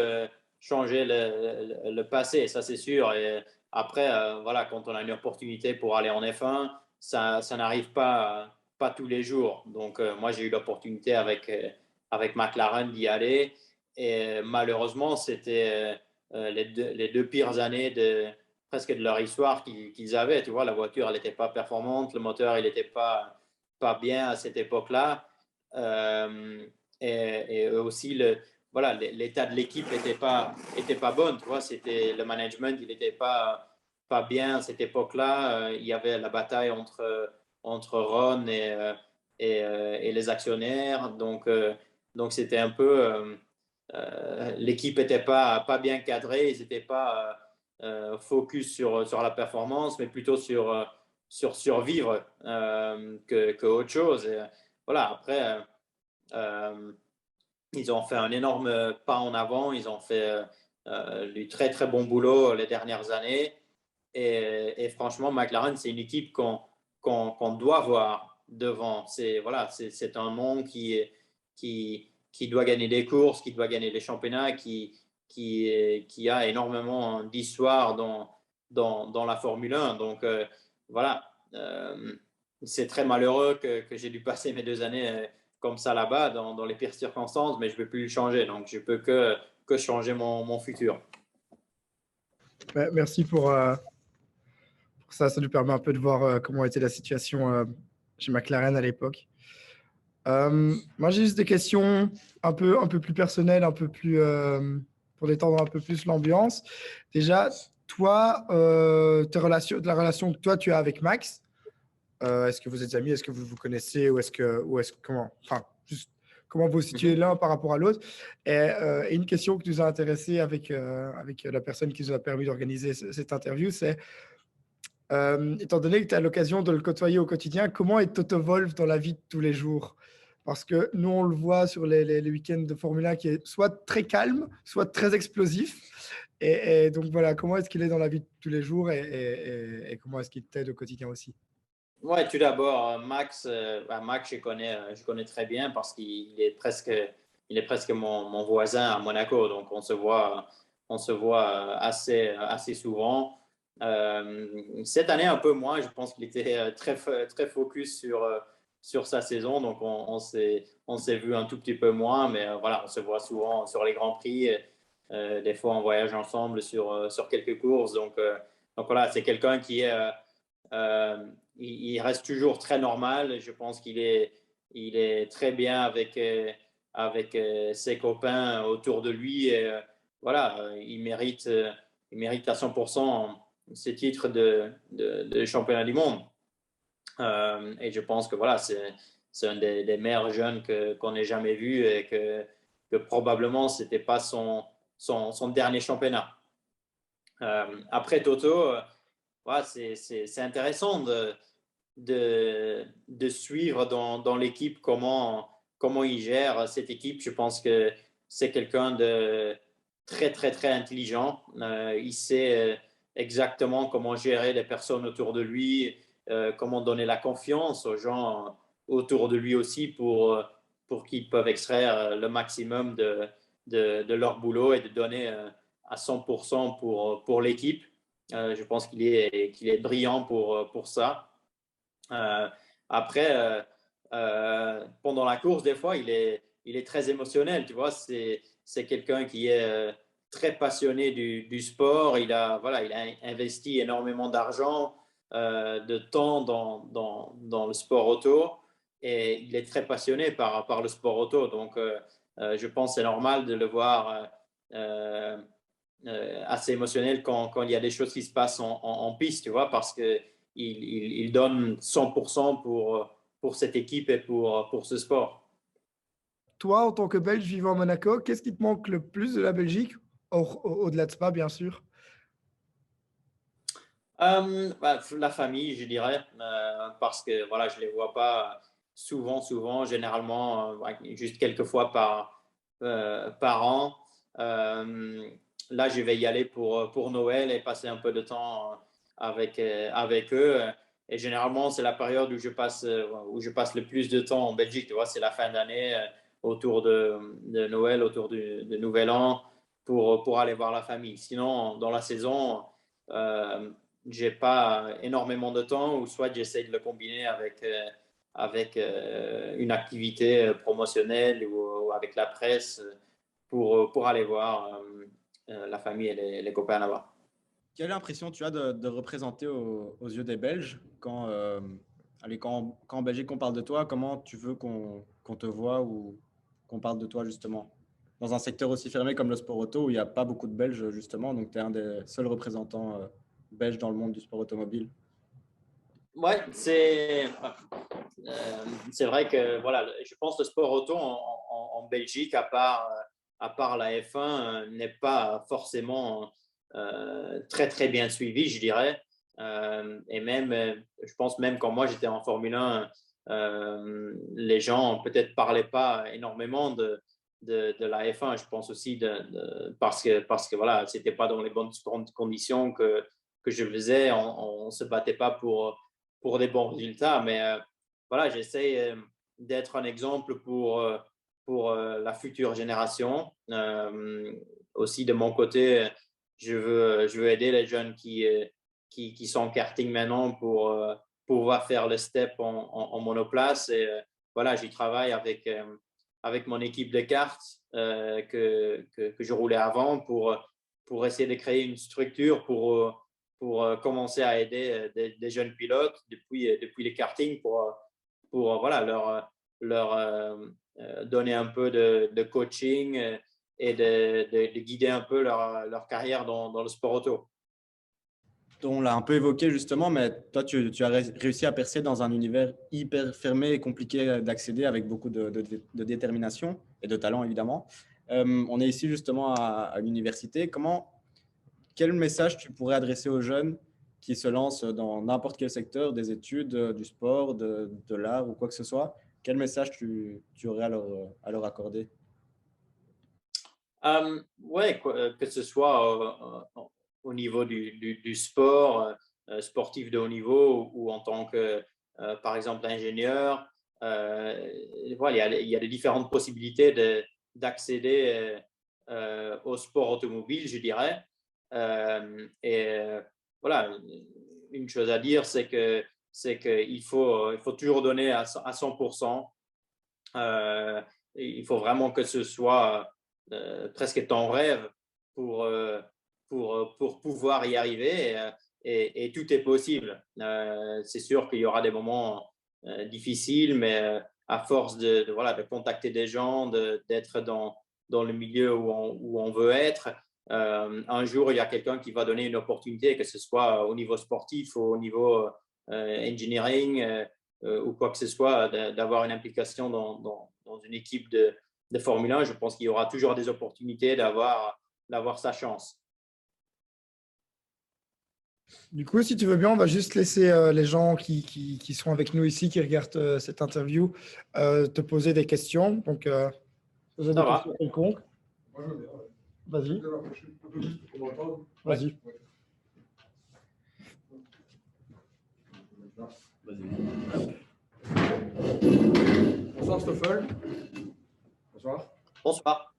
changer le passé, ça c'est sûr. Et après, voilà, quand on a une opportunité pour aller en F1, ça n'arrive pas tous les jours. Donc, moi, j'ai eu l'opportunité avec McLaren d'y aller. Et malheureusement, c'était les deux pires années presque de leur histoire qu'ils avaient. Tu vois, la voiture, elle n'était pas performante, le moteur, il n'était pas bien à cette époque-là. Euh, et eux aussi, voilà, l'état de l'équipe était pas bon. Tu vois, c'était le management, il n'était pas bien à cette époque-là. Il y avait la bataille entre Ron et les actionnaires. Donc c'était un peu l'équipe n'était pas bien cadrée, ils n'étaient pas focus sur la performance, mais plutôt sur survivre que autre chose. Et, voilà, après, ils ont fait un énorme pas en avant, ils ont fait du très très bon boulot les dernières années. Et franchement, McLaren, c'est une équipe qu'on doit voir devant. C'est un nom qui doit gagner des courses, qui doit gagner les championnats, qui a énormément d'histoire dans la Formule 1. Donc voilà, c'est très malheureux que j'ai dû passer mes 2 années comme ça là-bas, dans les pires circonstances, mais je ne peux plus le changer. Donc je ne peux que changer mon futur. Merci pour ça. Ça nous permet un peu de voir comment était la situation chez McLaren à l'époque. Moi, j'ai juste des questions un peu plus personnelles, un peu plus pour détendre un peu plus l'ambiance. Déjà, toi, la relation que toi tu as avec Max, est-ce que vous êtes amis, est-ce que vous vous connaissez ou est-ce que comment, enfin, juste comment vous vous situez l'un par rapport à l'autre. Et une question qui nous a intéressé avec la personne qui nous a permis d'organiser cette interview, c'est étant donné que tu as l'occasion de le côtoyer au quotidien, comment est Toto Wolff dans la vie de tous les jours? Parce que nous, on le voit sur les week-ends de Formule 1 qui est soit très calme, soit très explosif. Et donc voilà, comment est-ce qu'il est dans la vie de tous les jours et comment est-ce qu'il t'aide au quotidien aussi? Ouais, tout d'abord, Max, Max, je connais très bien parce il est presque mon voisin à Monaco. Donc, on se voit assez souvent. Cette année, un peu moins. Je pense qu'il était très focus sur sa saison. Donc, on s'est vu un tout petit peu moins. Mais voilà, on se voit souvent sur les Grands Prix. Des fois, on voyage ensemble sur quelques courses. Donc voilà, c'est quelqu'un qui est il reste toujours très normal. Je pense il est très bien avec ses copains autour de lui. Et, voilà, il mérite à 100% ses titres de championnat du monde. Et je pense que voilà, c'est un des meilleurs jeunes qu'on ait jamais vu et que probablement c'était pas son dernier championnat. Après Toto, voilà, c'est intéressant de suivre dans l'équipe comment il gère cette équipe. Je pense que c'est quelqu'un de très intelligent. Il sait exactement comment gérer les personnes autour de lui, comment donner la confiance aux gens autour de lui aussi pour qu'ils peuvent extraire le maximum de leur boulot et de donner à 100% pour l'équipe. Je pense qu'il est brillant pour ça. Après, pendant la course, des fois, il est très émotionnel. Tu vois, c'est quelqu'un qui est très passionné du sport. Voilà, il a investi énormément d'argent, de temps dans le sport auto. Et il est très passionné par le sport auto. Donc, je pense que c'est normal de le voir assez émotionnel quand il y a des choses qui se passent en piste, tu vois, parce qu'il donne 100% pour cette équipe et pour ce sport. Toi, en tant que Belge vivant à Monaco, qu'est-ce qui te manque le plus de la Belgique, au-delà de Spa, bien sûr? La famille, je dirais, parce que voilà, je ne les vois pas souvent, généralement, juste quelques fois par an. Euh, Là, je vais y aller pour Noël et passer un peu de temps avec eux. Et généralement, c'est la période où je passe le plus de temps en Belgique. Tu vois, c'est la fin d'année, autour de Noël, autour de Nouvel An, pour aller voir la famille. Sinon, dans la saison, euh, j'ai pas énormément de temps ou soit j'essaie de le combiner avec une activité promotionnelle ou avec la presse pour aller voir la famille et les copains là-bas. Quelle impression tu as de représenter aux yeux des Belges quand en Belgique on parle de toi, comment tu veux qu'on te voit ou qu'on parle de toi justement dans un secteur aussi fermé comme le sport auto où il n'y a pas beaucoup de Belges, justement. Donc, tu es un des seuls représentants belges dans le monde du sport automobile. Ouais, c'est vrai que voilà, je pense que le sport auto en Belgique, à part la F1, n'est pas forcément très très bien suivi, je dirais. Et même, je pense même quand moi j'étais en Formule 1, les gens peut-être parlaient pas énormément de la F1. Je pense aussi parce que voilà, c'était pas dans les bonnes conditions que je faisais. On se battait pas pour des bons résultats. Mais voilà, j'essaie d'être un exemple pour la future génération. Aussi, de mon côté, je veux aider les jeunes qui sont en karting maintenant pour pouvoir faire le step en monoplace. Et voilà, j'y travaille avec mon équipe de karts que je roulais avant pour essayer de créer une structure pour commencer à aider des jeunes pilotes depuis les kartings pour voilà, leur donner un peu de coaching et de guider un peu leur carrière dans le sport auto. On l'a un peu évoqué justement, mais toi, tu as réussi à percer dans un univers hyper fermé et compliqué d'accéder avec beaucoup de détermination et de talent, évidemment. On est ici justement à l'université. Quel message tu pourrais adresser aux jeunes qui se lancent dans n'importe quel secteur, des études, du sport, de l'art ou quoi que ce soit? Quel message tu aurais à leur accorder? Ouais, que ce soit au niveau du sport, sportif de haut niveau ou en tant que, par exemple, ingénieur. Voilà, il y a des différentes possibilités d'accéder au sport automobile, je dirais. Voilà, une chose à dire, c'est qu'il faut toujours donner à 100%. Il faut vraiment que ce soit presque ton rêve pour, pour pouvoir y arriver et tout est possible. C'est sûr qu'il y aura des moments difficiles, mais à force voilà, de contacter des gens, d'être dans le milieu où on veut être, un jour, il y a quelqu'un qui va donner une opportunité, que ce soit au niveau sportif ou au niveau engineering ou quoi que ce soit, d'avoir une implication dans une équipe de Formule 1. Je pense qu'il y aura toujours des opportunités d'avoir sa chance. Du coup, si tu veux bien, on va juste laisser les gens qui sont avec nous ici, qui regardent cette interview, te poser des questions. Donc, poser des questions quelconques. Moi, je veux bien. Vas-y. Un peu plus pour m'entendre. Vas-y. Bonsoir Stoffel. Bonsoir. Bonsoir.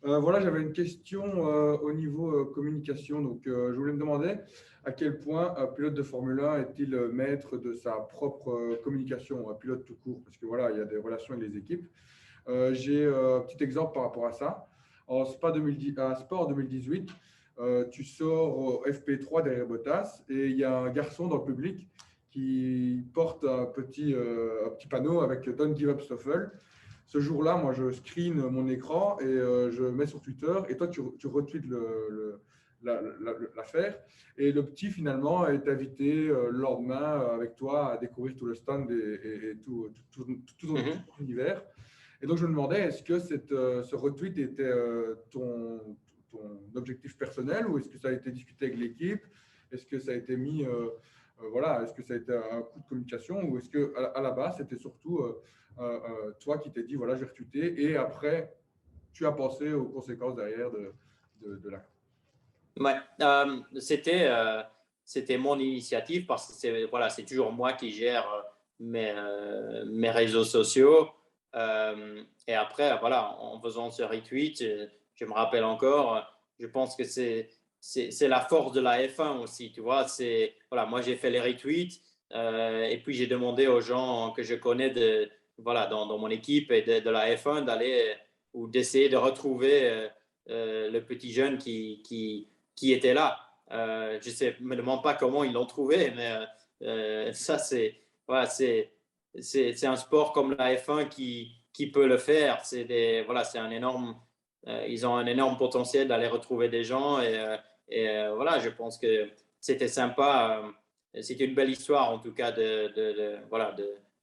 Voilà, j'avais une question au niveau communication. Donc, je voulais me demander à quel point un pilote de Formule 1 est-il maître de sa propre communication, un pilote tout court, parce que voilà, il y a des relations avec les équipes. J'ai un petit exemple par rapport à ça. En Sport 2018, tu sors au FP3 derrière Bottas et il y a un garçon dans le public qui porte un petit panneau avec Don't Give Up Stoffel. Ce jour-là, moi, je screen mon écran et je mets sur Twitter. Et toi, tu retweets l'affaire. Et le petit, finalement, est invité le lendemain avec toi à découvrir tout le stand et tout ton univers. Et donc, je me demandais, est-ce que ce retweet était ton objectif personnel ou est-ce que ça a été discuté avec l'équipe? Est-ce que ça a été mis… voilà, est-ce que ça a été un coup de communication ou est-ce qu'à la base, c'était surtout toi qui t'es dit, voilà, j'ai retweeté et après, tu as pensé aux conséquences derrière de l'acte? Ouais, c'était mon initiative parce que c'est toujours moi qui gère mes réseaux sociaux. Et après, voilà, en faisant ce retweet, je me rappelle encore, je pense que c'est la force de la F1 aussi, tu vois. Voilà, moi, j'ai fait les retweets et puis j'ai demandé aux gens que je connais voilà, dans mon équipe et de la F1 d'aller ou d'essayer de retrouver le petit jeune qui était là. Je ne me demande pas comment ils l'ont trouvé, mais ça, voilà, c'est un sport comme la F1 qui peut le faire. Voilà, c'est un énorme ils ont un énorme potentiel d'aller retrouver des gens. Voilà, je pense que c'était sympa. C'était une belle histoire, en tout cas, voilà,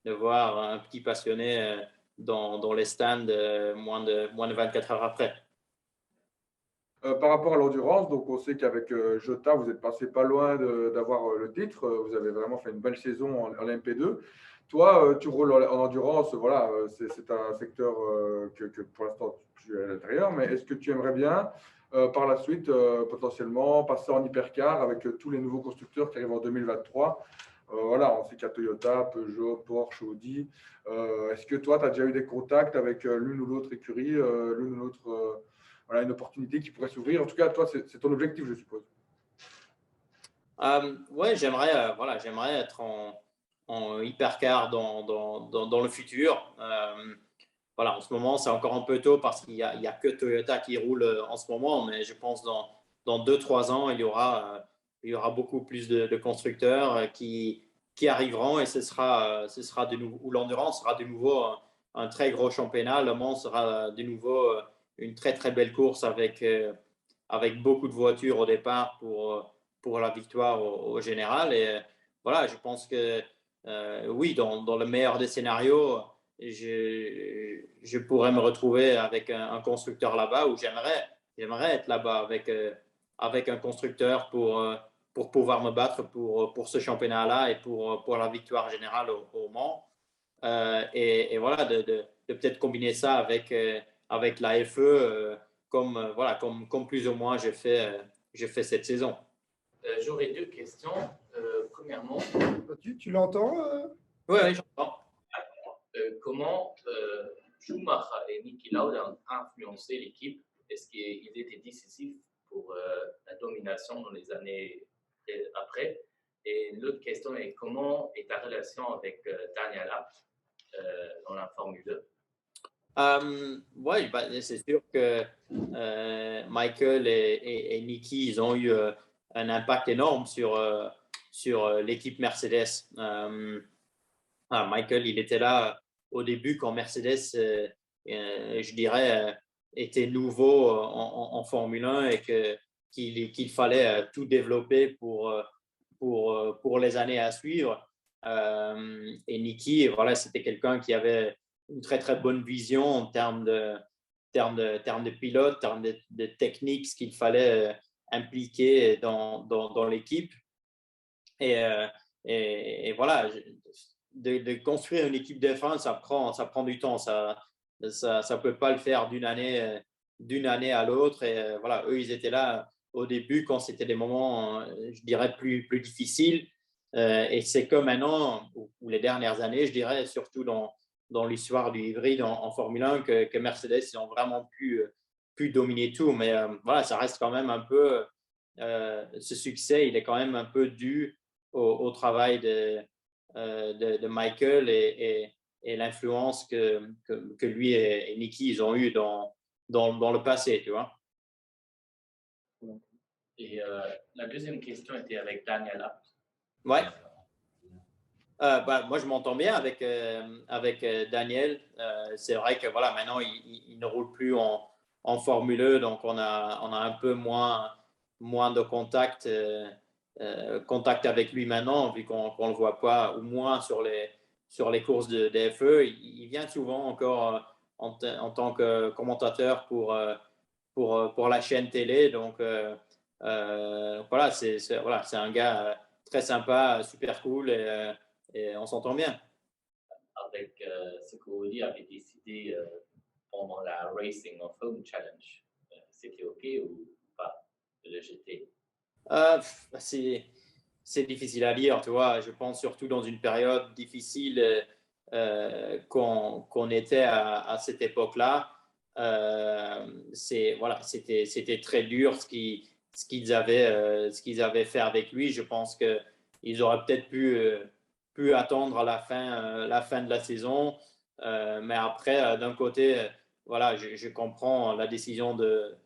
de voir un petit passionné dans les stands moins de 24 heures après. Par rapport à l'endurance, donc on sait qu'avec Jota, vous êtes passé pas loin d'avoir le titre. Vous avez vraiment fait une belle saison en MP2. Toi, tu roules en endurance, voilà, c'est un secteur que pour l'instant tu es à l'intérieur, mais est-ce que tu aimerais bien par la suite potentiellement passer en hypercar avec tous les nouveaux constructeurs qui arrivent en 2023? Voilà, on sait qu'il y a Toyota, Peugeot, Porsche, Audi. Est-ce que toi, tu as déjà eu des contacts avec l'une ou l'autre écurie, l'une ou l'autre voilà, une opportunité qui pourrait s'ouvrir? En tout cas, toi, c'est ton objectif, je suppose. Ouais, j'aimerais être en hypercar dans le futur. Voilà, en ce moment, c'est encore un peu tôt parce qu'il y a que Toyota qui roule en ce moment, mais je pense dans 2-3 ans, il y aura beaucoup plus de constructeurs qui arriveront et ce sera de nouveau, ou l'endurance sera de nouveau un très gros championnat. Le Mans sera de nouveau une très très belle course avec beaucoup de voitures au départ pour la victoire au général. Voilà, je pense que oui, dans le meilleur des scénarios, je pourrais me retrouver avec un constructeur là-bas ou j'aimerais être là-bas avec un constructeur pour pouvoir me battre pour ce championnat-là et pour la victoire générale au Mans. Voilà, de peut-être combiner ça avec la FE voilà, comme plus ou moins j'ai fait cette saison. J'aurais deux questions. Premièrement, Tu l'entends Oui, oui, j'entends. comment Schumacher et Niki Lauda ont influencé l'équipe? Est-ce qu'ils étaient décisifs pour la domination dans les années après? Et l'autre question est comment est ta relation avec Daniel Abt dans la Formule 2? Oui, c'est sûr que Michael et Niki, ils ont eu un impact énorme sur l'équipe Mercedes. Michael, il était là au début quand Mercedes, je dirais, était nouveau en Formule 1 et qu'il fallait tout développer pour les années à suivre. Et Niki, voilà, c'était quelqu'un qui avait une très très bonne vision en termes de pilote, en termes de technique, ce qu'il fallait impliquer dans l'équipe. Et voilà, de construire une équipe de F1, ça prend du temps. Ça peut pas le faire d'une année à l'autre. Et voilà, eux, ils étaient là au début quand c'était des moments, je dirais, plus difficiles. Et c'est comme maintenant, ou les dernières années, je dirais, surtout dans l'histoire du hybride en Formule 1, que Mercedes, ils ont vraiment pu dominer tout. Mais voilà, ça reste quand même un peu, ce succès, il est quand même un peu dû au travail de Michael et l'influence que lui et Niki ils ont eu dans le passé, tu vois. Et la deuxième question était avec Daniel Abt. Ouais. Moi, je m'entends bien avec Daniel. C'est vrai que voilà, maintenant, il ne roule plus en Formule 1, donc on a un peu moins de contact avec lui maintenant, vu qu'on ne le voit pas, ou moins sur les courses de FE. Il vient souvent encore en tant que commentateur pour la chaîne télé. Donc, voilà, c'est un gars très sympa, super cool et on s'entend bien. Avec ce que Oli avait décidé pendant la Racing of Home Challenge, c'était OK ou pas de le jeter? C'est difficile à dire, tu vois. Je pense surtout dans une période difficile qu'on était à cette époque-là. Voilà, c'était très dur ce qu'ils avaient fait avec lui. Je pense qu'ils auraient peut-être pu attendre à la fin de la saison. Mais après, d'un côté, voilà, je comprends la décision de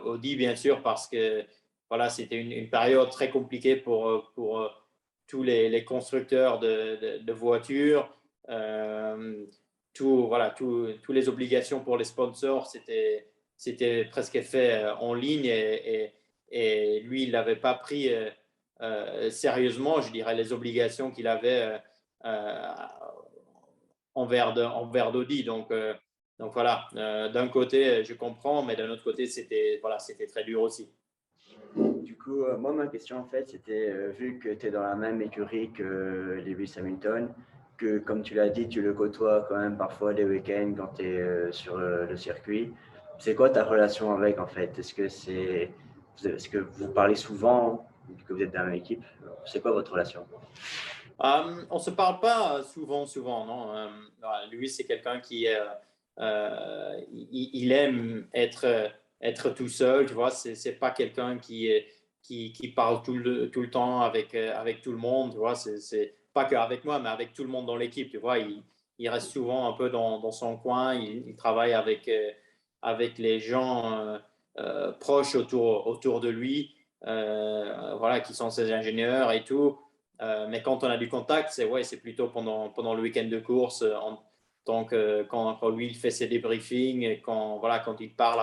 Audi, bien sûr, parce que voilà, c'était une période très compliquée pour tous les constructeurs de voitures. Voilà, tous les obligations pour les sponsors, c'était presque fait en ligne et lui, il n'avait pas pris sérieusement, je dirais, les obligations qu'il avait envers Dodi. Donc voilà, d'un côté, je comprends, mais d'un autre côté, c'était très dur aussi. Du coup, moi, ma question, en fait, c'était, vu que tu es dans la même écurie que Lewis Hamilton, que, comme tu l'as dit, tu le côtoies quand même parfois les week-ends quand tu es sur le circuit. C'est quoi ta relation avec, en fait? Est-ce que vous parlez souvent, vu que vous êtes dans la même équipe? C'est quoi votre relation? On ne se parle pas souvent, non. Lui, c'est quelqu'un qui il aime être tout seul, tu vois. C'est pas quelqu'un qui parle tout le temps avec tout le monde, tu vois. C'est pas qu'avec moi, mais avec tout le monde dans l'équipe, tu vois. Il reste souvent un peu dans son coin. Il travaille avec les gens proches autour de lui, voilà, qui sont ses ingénieurs et tout. Mais quand on a du contact, c'est plutôt pendant le week-end de course, quand lui il fait ses débriefings, quand il parle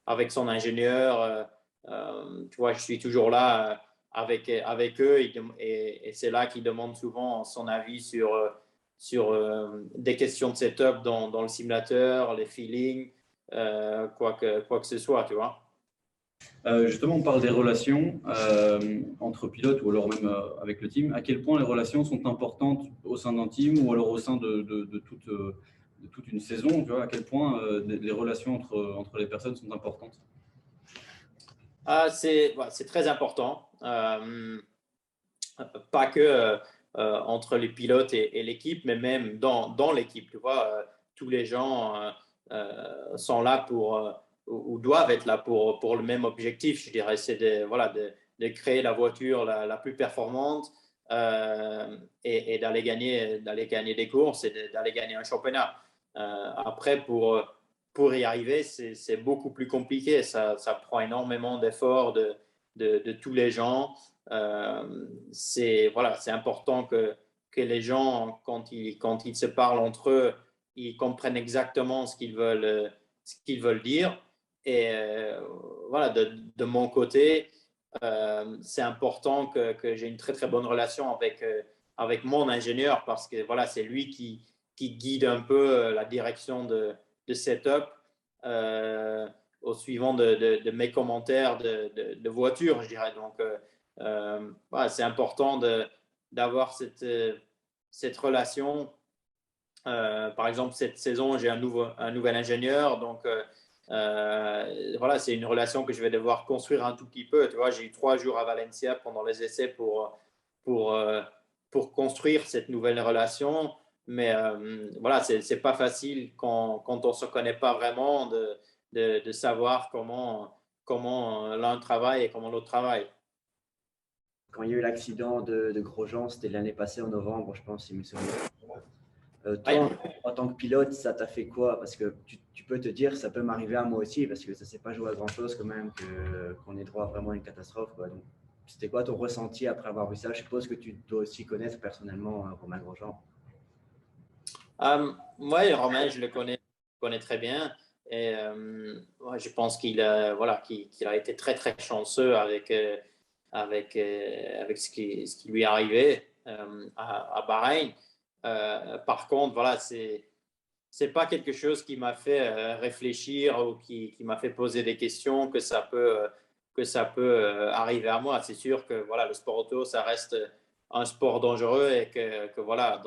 avec son ingénieur, tu vois, je suis toujours là avec eux et c'est là qu'ils demandent souvent son avis sur des questions de setup dans le simulateur, les feelings, quoi que ce soit, tu vois. Justement, on parle des relations entre pilotes ou alors même avec le team. À quel point les relations sont importantes au sein d'un team ou alors au sein de toute une saison, tu vois, à quel point les relations entre les personnes sont importantes? C'est très important. Pas que entre les pilotes et l'équipe, mais même dans l'équipe. Tu vois, tous les gens sont là ou doivent être là pour le même objectif, je dirais. C'est de créer la voiture la plus performante et d'aller gagner des courses et d'aller gagner un championnat. Après, pour y arriver, c'est beaucoup plus compliqué. Ça prend énormément d'efforts de tous les gens. C'est important que les gens, quand ils se parlent entre eux, ils comprennent exactement ce qu'ils veulent dire. Et voilà, de mon côté, c'est important que j'ai une très très bonne relation avec mon ingénieur parce que voilà, c'est lui qui guide un peu la direction de setup au suivant de mes commentaires de voiture, je dirais. Donc, voilà, c'est important d'avoir cette relation. Par exemple, cette saison, j'ai un nouvel ingénieur. Donc, voilà, c'est une relation que je vais devoir construire un tout petit peu. Tu vois, j'ai eu 3 jours à Valencia pendant les essais pour construire cette nouvelle relation. Mais voilà, c'est pas facile quand on ne se connaît pas vraiment de savoir comment l'un travaille et comment l'autre travaille. Quand il y a eu l'accident de Grosjean, c'était l'année passée en novembre, je pense, si je me souviens. Toi, en tant que pilote, ça t'a fait quoi? Parce que tu peux te dire, ça peut m'arriver à moi aussi, parce que ça ne s'est pas joué à grand-chose quand même, qu'on ait droit à vraiment une catastrophe, quoi. Donc, c'était quoi ton ressenti après avoir vu ça? Je suppose que tu dois aussi connaître personnellement Romain Grosjean. Oui, Romain, je le connais très bien. Et ouais, je pense qu'il a été très, très chanceux avec ce qui lui est arrivé à Bahreïn. Par contre, voilà, c'est pas quelque chose qui m'a fait réfléchir ou qui m'a fait poser des questions que ça peut arriver à moi. C'est sûr que voilà, le sport auto, ça reste un sport dangereux et que voilà,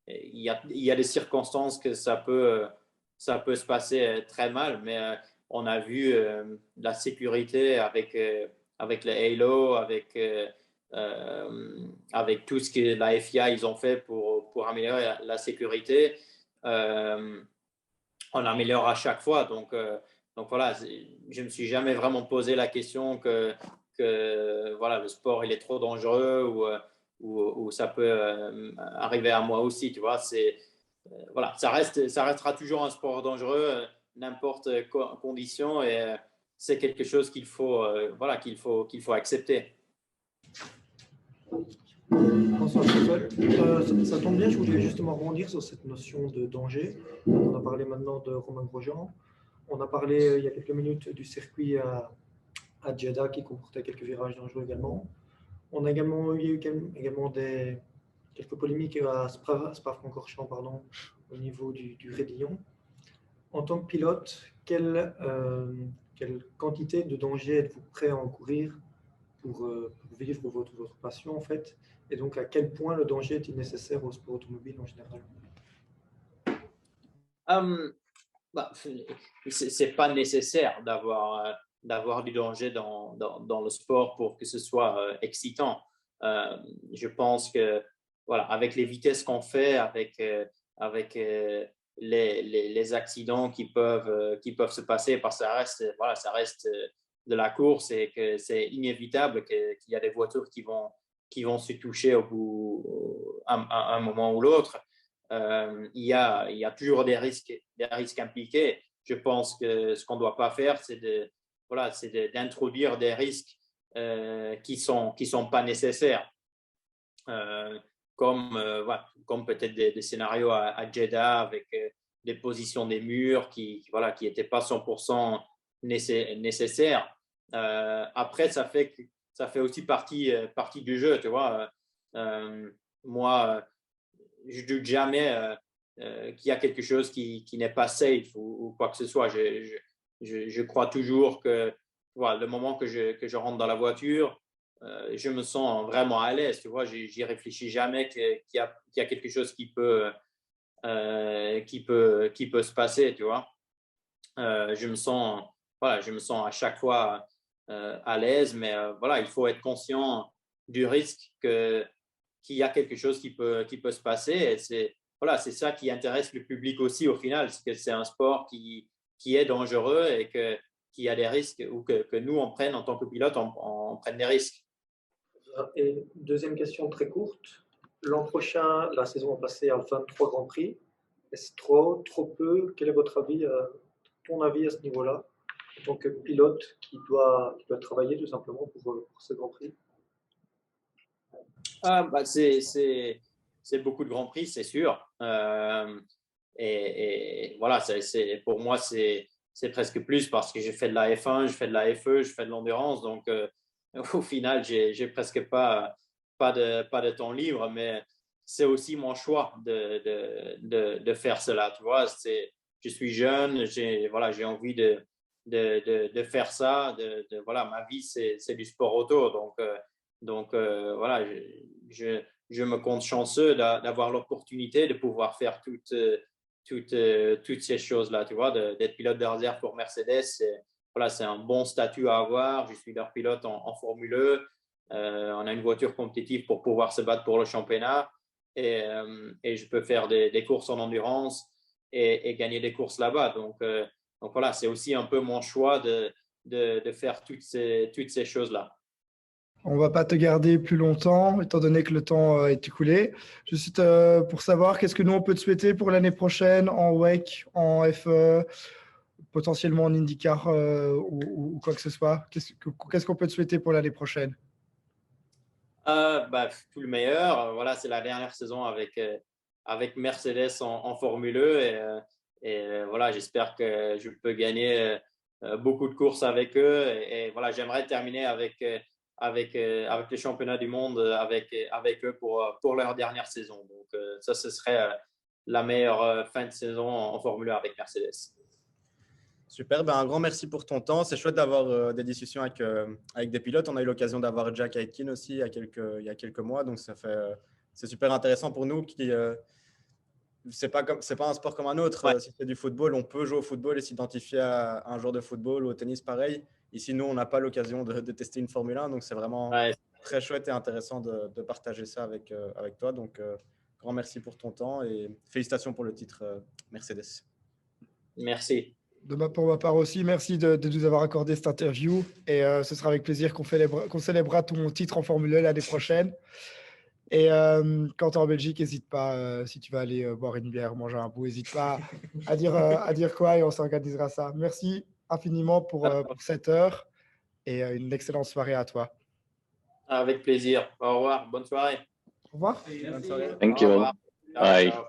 il y a des circonstances que ça peut se passer très mal, mais on a vu la sécurité avec le Halo, avec tout ce que la FIA ils ont fait pour améliorer la sécurité. On améliore à chaque fois. Donc voilà, je ne me suis jamais vraiment posé la question que voilà, le sport il est trop dangereux ou ça peut arriver à moi aussi. Tu vois, voilà, ça restera toujours un sport dangereux, n'importe condition, et c'est quelque chose qu'il faut accepter. Bonsoir, ça tombe bien, je voulais justement rebondir sur cette notion de danger. On a parlé maintenant de Romain Grosjean. On a parlé il y a quelques minutes du circuit à Jeddah qui comportait quelques virages dangereux également. On a également eu également quelques polémiques à Spa-Francorchamps, pardon, au niveau du Raidillon. En tant que pilote, quelle quantité de danger êtes-vous prêt à encourir pour vivre votre passion en fait? Et donc, à quel point le danger est-il nécessaire au sport automobile en général? C'est pas nécessaire d'avoir du danger dans le sport pour que ce soit excitant. Je pense que voilà, avec les vitesses qu'on fait, avec les accidents qui peuvent se passer, parce que ça reste de la course et que c'est inévitable qu'il y a des voitures qui vont se toucher à un moment ou l'autre. Il y a toujours des risques impliqués. Je pense que ce qu'on ne doit pas faire, c'est d'introduire des risques qui sont pas nécessaires. Comme peut-être des scénarios à Jeddah avec des positions des murs qui n'étaient pas 100% nécessaires. Après, ça fait aussi partie du jeu, tu vois. Moi, je doute jamais qu'il y a quelque chose qui n'est pas safe ou quoi que ce soit. Je crois toujours que voilà, le moment que je rentre dans la voiture, je me sens vraiment à l'aise. Tu vois, j'y réfléchis jamais qu'il y a quelque chose qui peut se passer. Tu vois, je me sens à chaque fois à l'aise, mais voilà, il faut être conscient du risque qu'il y a quelque chose qui peut se passer. Et c'est ça qui intéresse le public aussi au final, c'est que c'est un sport qui est dangereux et qu'il y a des risques ou que nous, on prenne en tant que pilote, on prenne des risques. Et deuxième question très courte. L'an prochain, la saison va passer à 23 Grands Prix. Est-ce trop peu? Quel est votre avis, ton avis à ce niveau-là, en tant que pilote qui doit travailler tout simplement pour ce Grand Prix? C'est beaucoup de Grands Prix, c'est sûr. Et voilà, pour moi, c'est presque plus parce que j'ai fait de la F1, je fais de la FE, je fais de l'endurance. Donc, au final, j'ai presque pas de temps libre, mais c'est aussi mon choix de faire cela. Tu vois, je suis jeune, j'ai envie de faire ça. Voilà, ma vie, c'est du sport auto. Donc voilà, je me compte chanceux d'avoir l'opportunité de pouvoir faire toutes ces choses-là. Tu vois, d'être pilote de réserve pour Mercedes, c'est un bon statut à avoir. Je suis leur pilote en Formule E. On a une voiture compétitive pour pouvoir se battre pour le championnat. Et je peux faire des courses en endurance et gagner des courses là-bas. Donc voilà, c'est aussi un peu mon choix de faire toutes ces choses-là. On ne va pas te garder plus longtemps, étant donné que le temps est écoulé. Juste pour savoir, qu'est-ce que nous, on peut te souhaiter pour l'année prochaine en WEC, en FE, potentiellement en IndyCar ou quoi que ce soit? Qu'est-ce qu'on peut te souhaiter pour l'année prochaine? Tout le meilleur. Voilà, c'est la dernière saison avec Mercedes en Formule E. Et voilà, j'espère que je peux gagner beaucoup de courses avec eux. Et voilà, j'aimerais terminer avec les championnats du monde avec eux pour leur dernière saison. Donc, ça, ce serait la meilleure fin de saison en Formule 1 avec Mercedes. Super, un grand merci pour ton temps. C'est chouette d'avoir des discussions avec des pilotes. On a eu l'occasion d'avoir Jack Aitken aussi il y a quelques mois. Donc, c'est super intéressant pour nous. C'est pas un sport comme un autre. Ouais. Si c'est du football, on peut jouer au football et s'identifier à un joueur de football ou au tennis pareil. Ici, nous, on n'a pas l'occasion de tester une Formule 1. Donc, c'est vraiment très chouette et intéressant de partager ça avec toi. Donc, grand merci pour ton temps et félicitations pour le titre Mercedes. Merci. Pour ma part aussi, merci de nous avoir accordé cette interview. Et ce sera avec plaisir qu'on célébrera ton titre en Formule 1 l'année prochaine. Et quand tu es en Belgique, n'hésite pas, si tu vas aller boire une bière, manger un bout, n'hésite pas à dire quoi et on s'organisera ça. Merci infiniment pour cette heure et une excellente soirée à toi. Avec plaisir. Au revoir. Bonne soirée. Au revoir. Bonne soirée. Thank you. Au revoir. Ciao, Bye. ciao.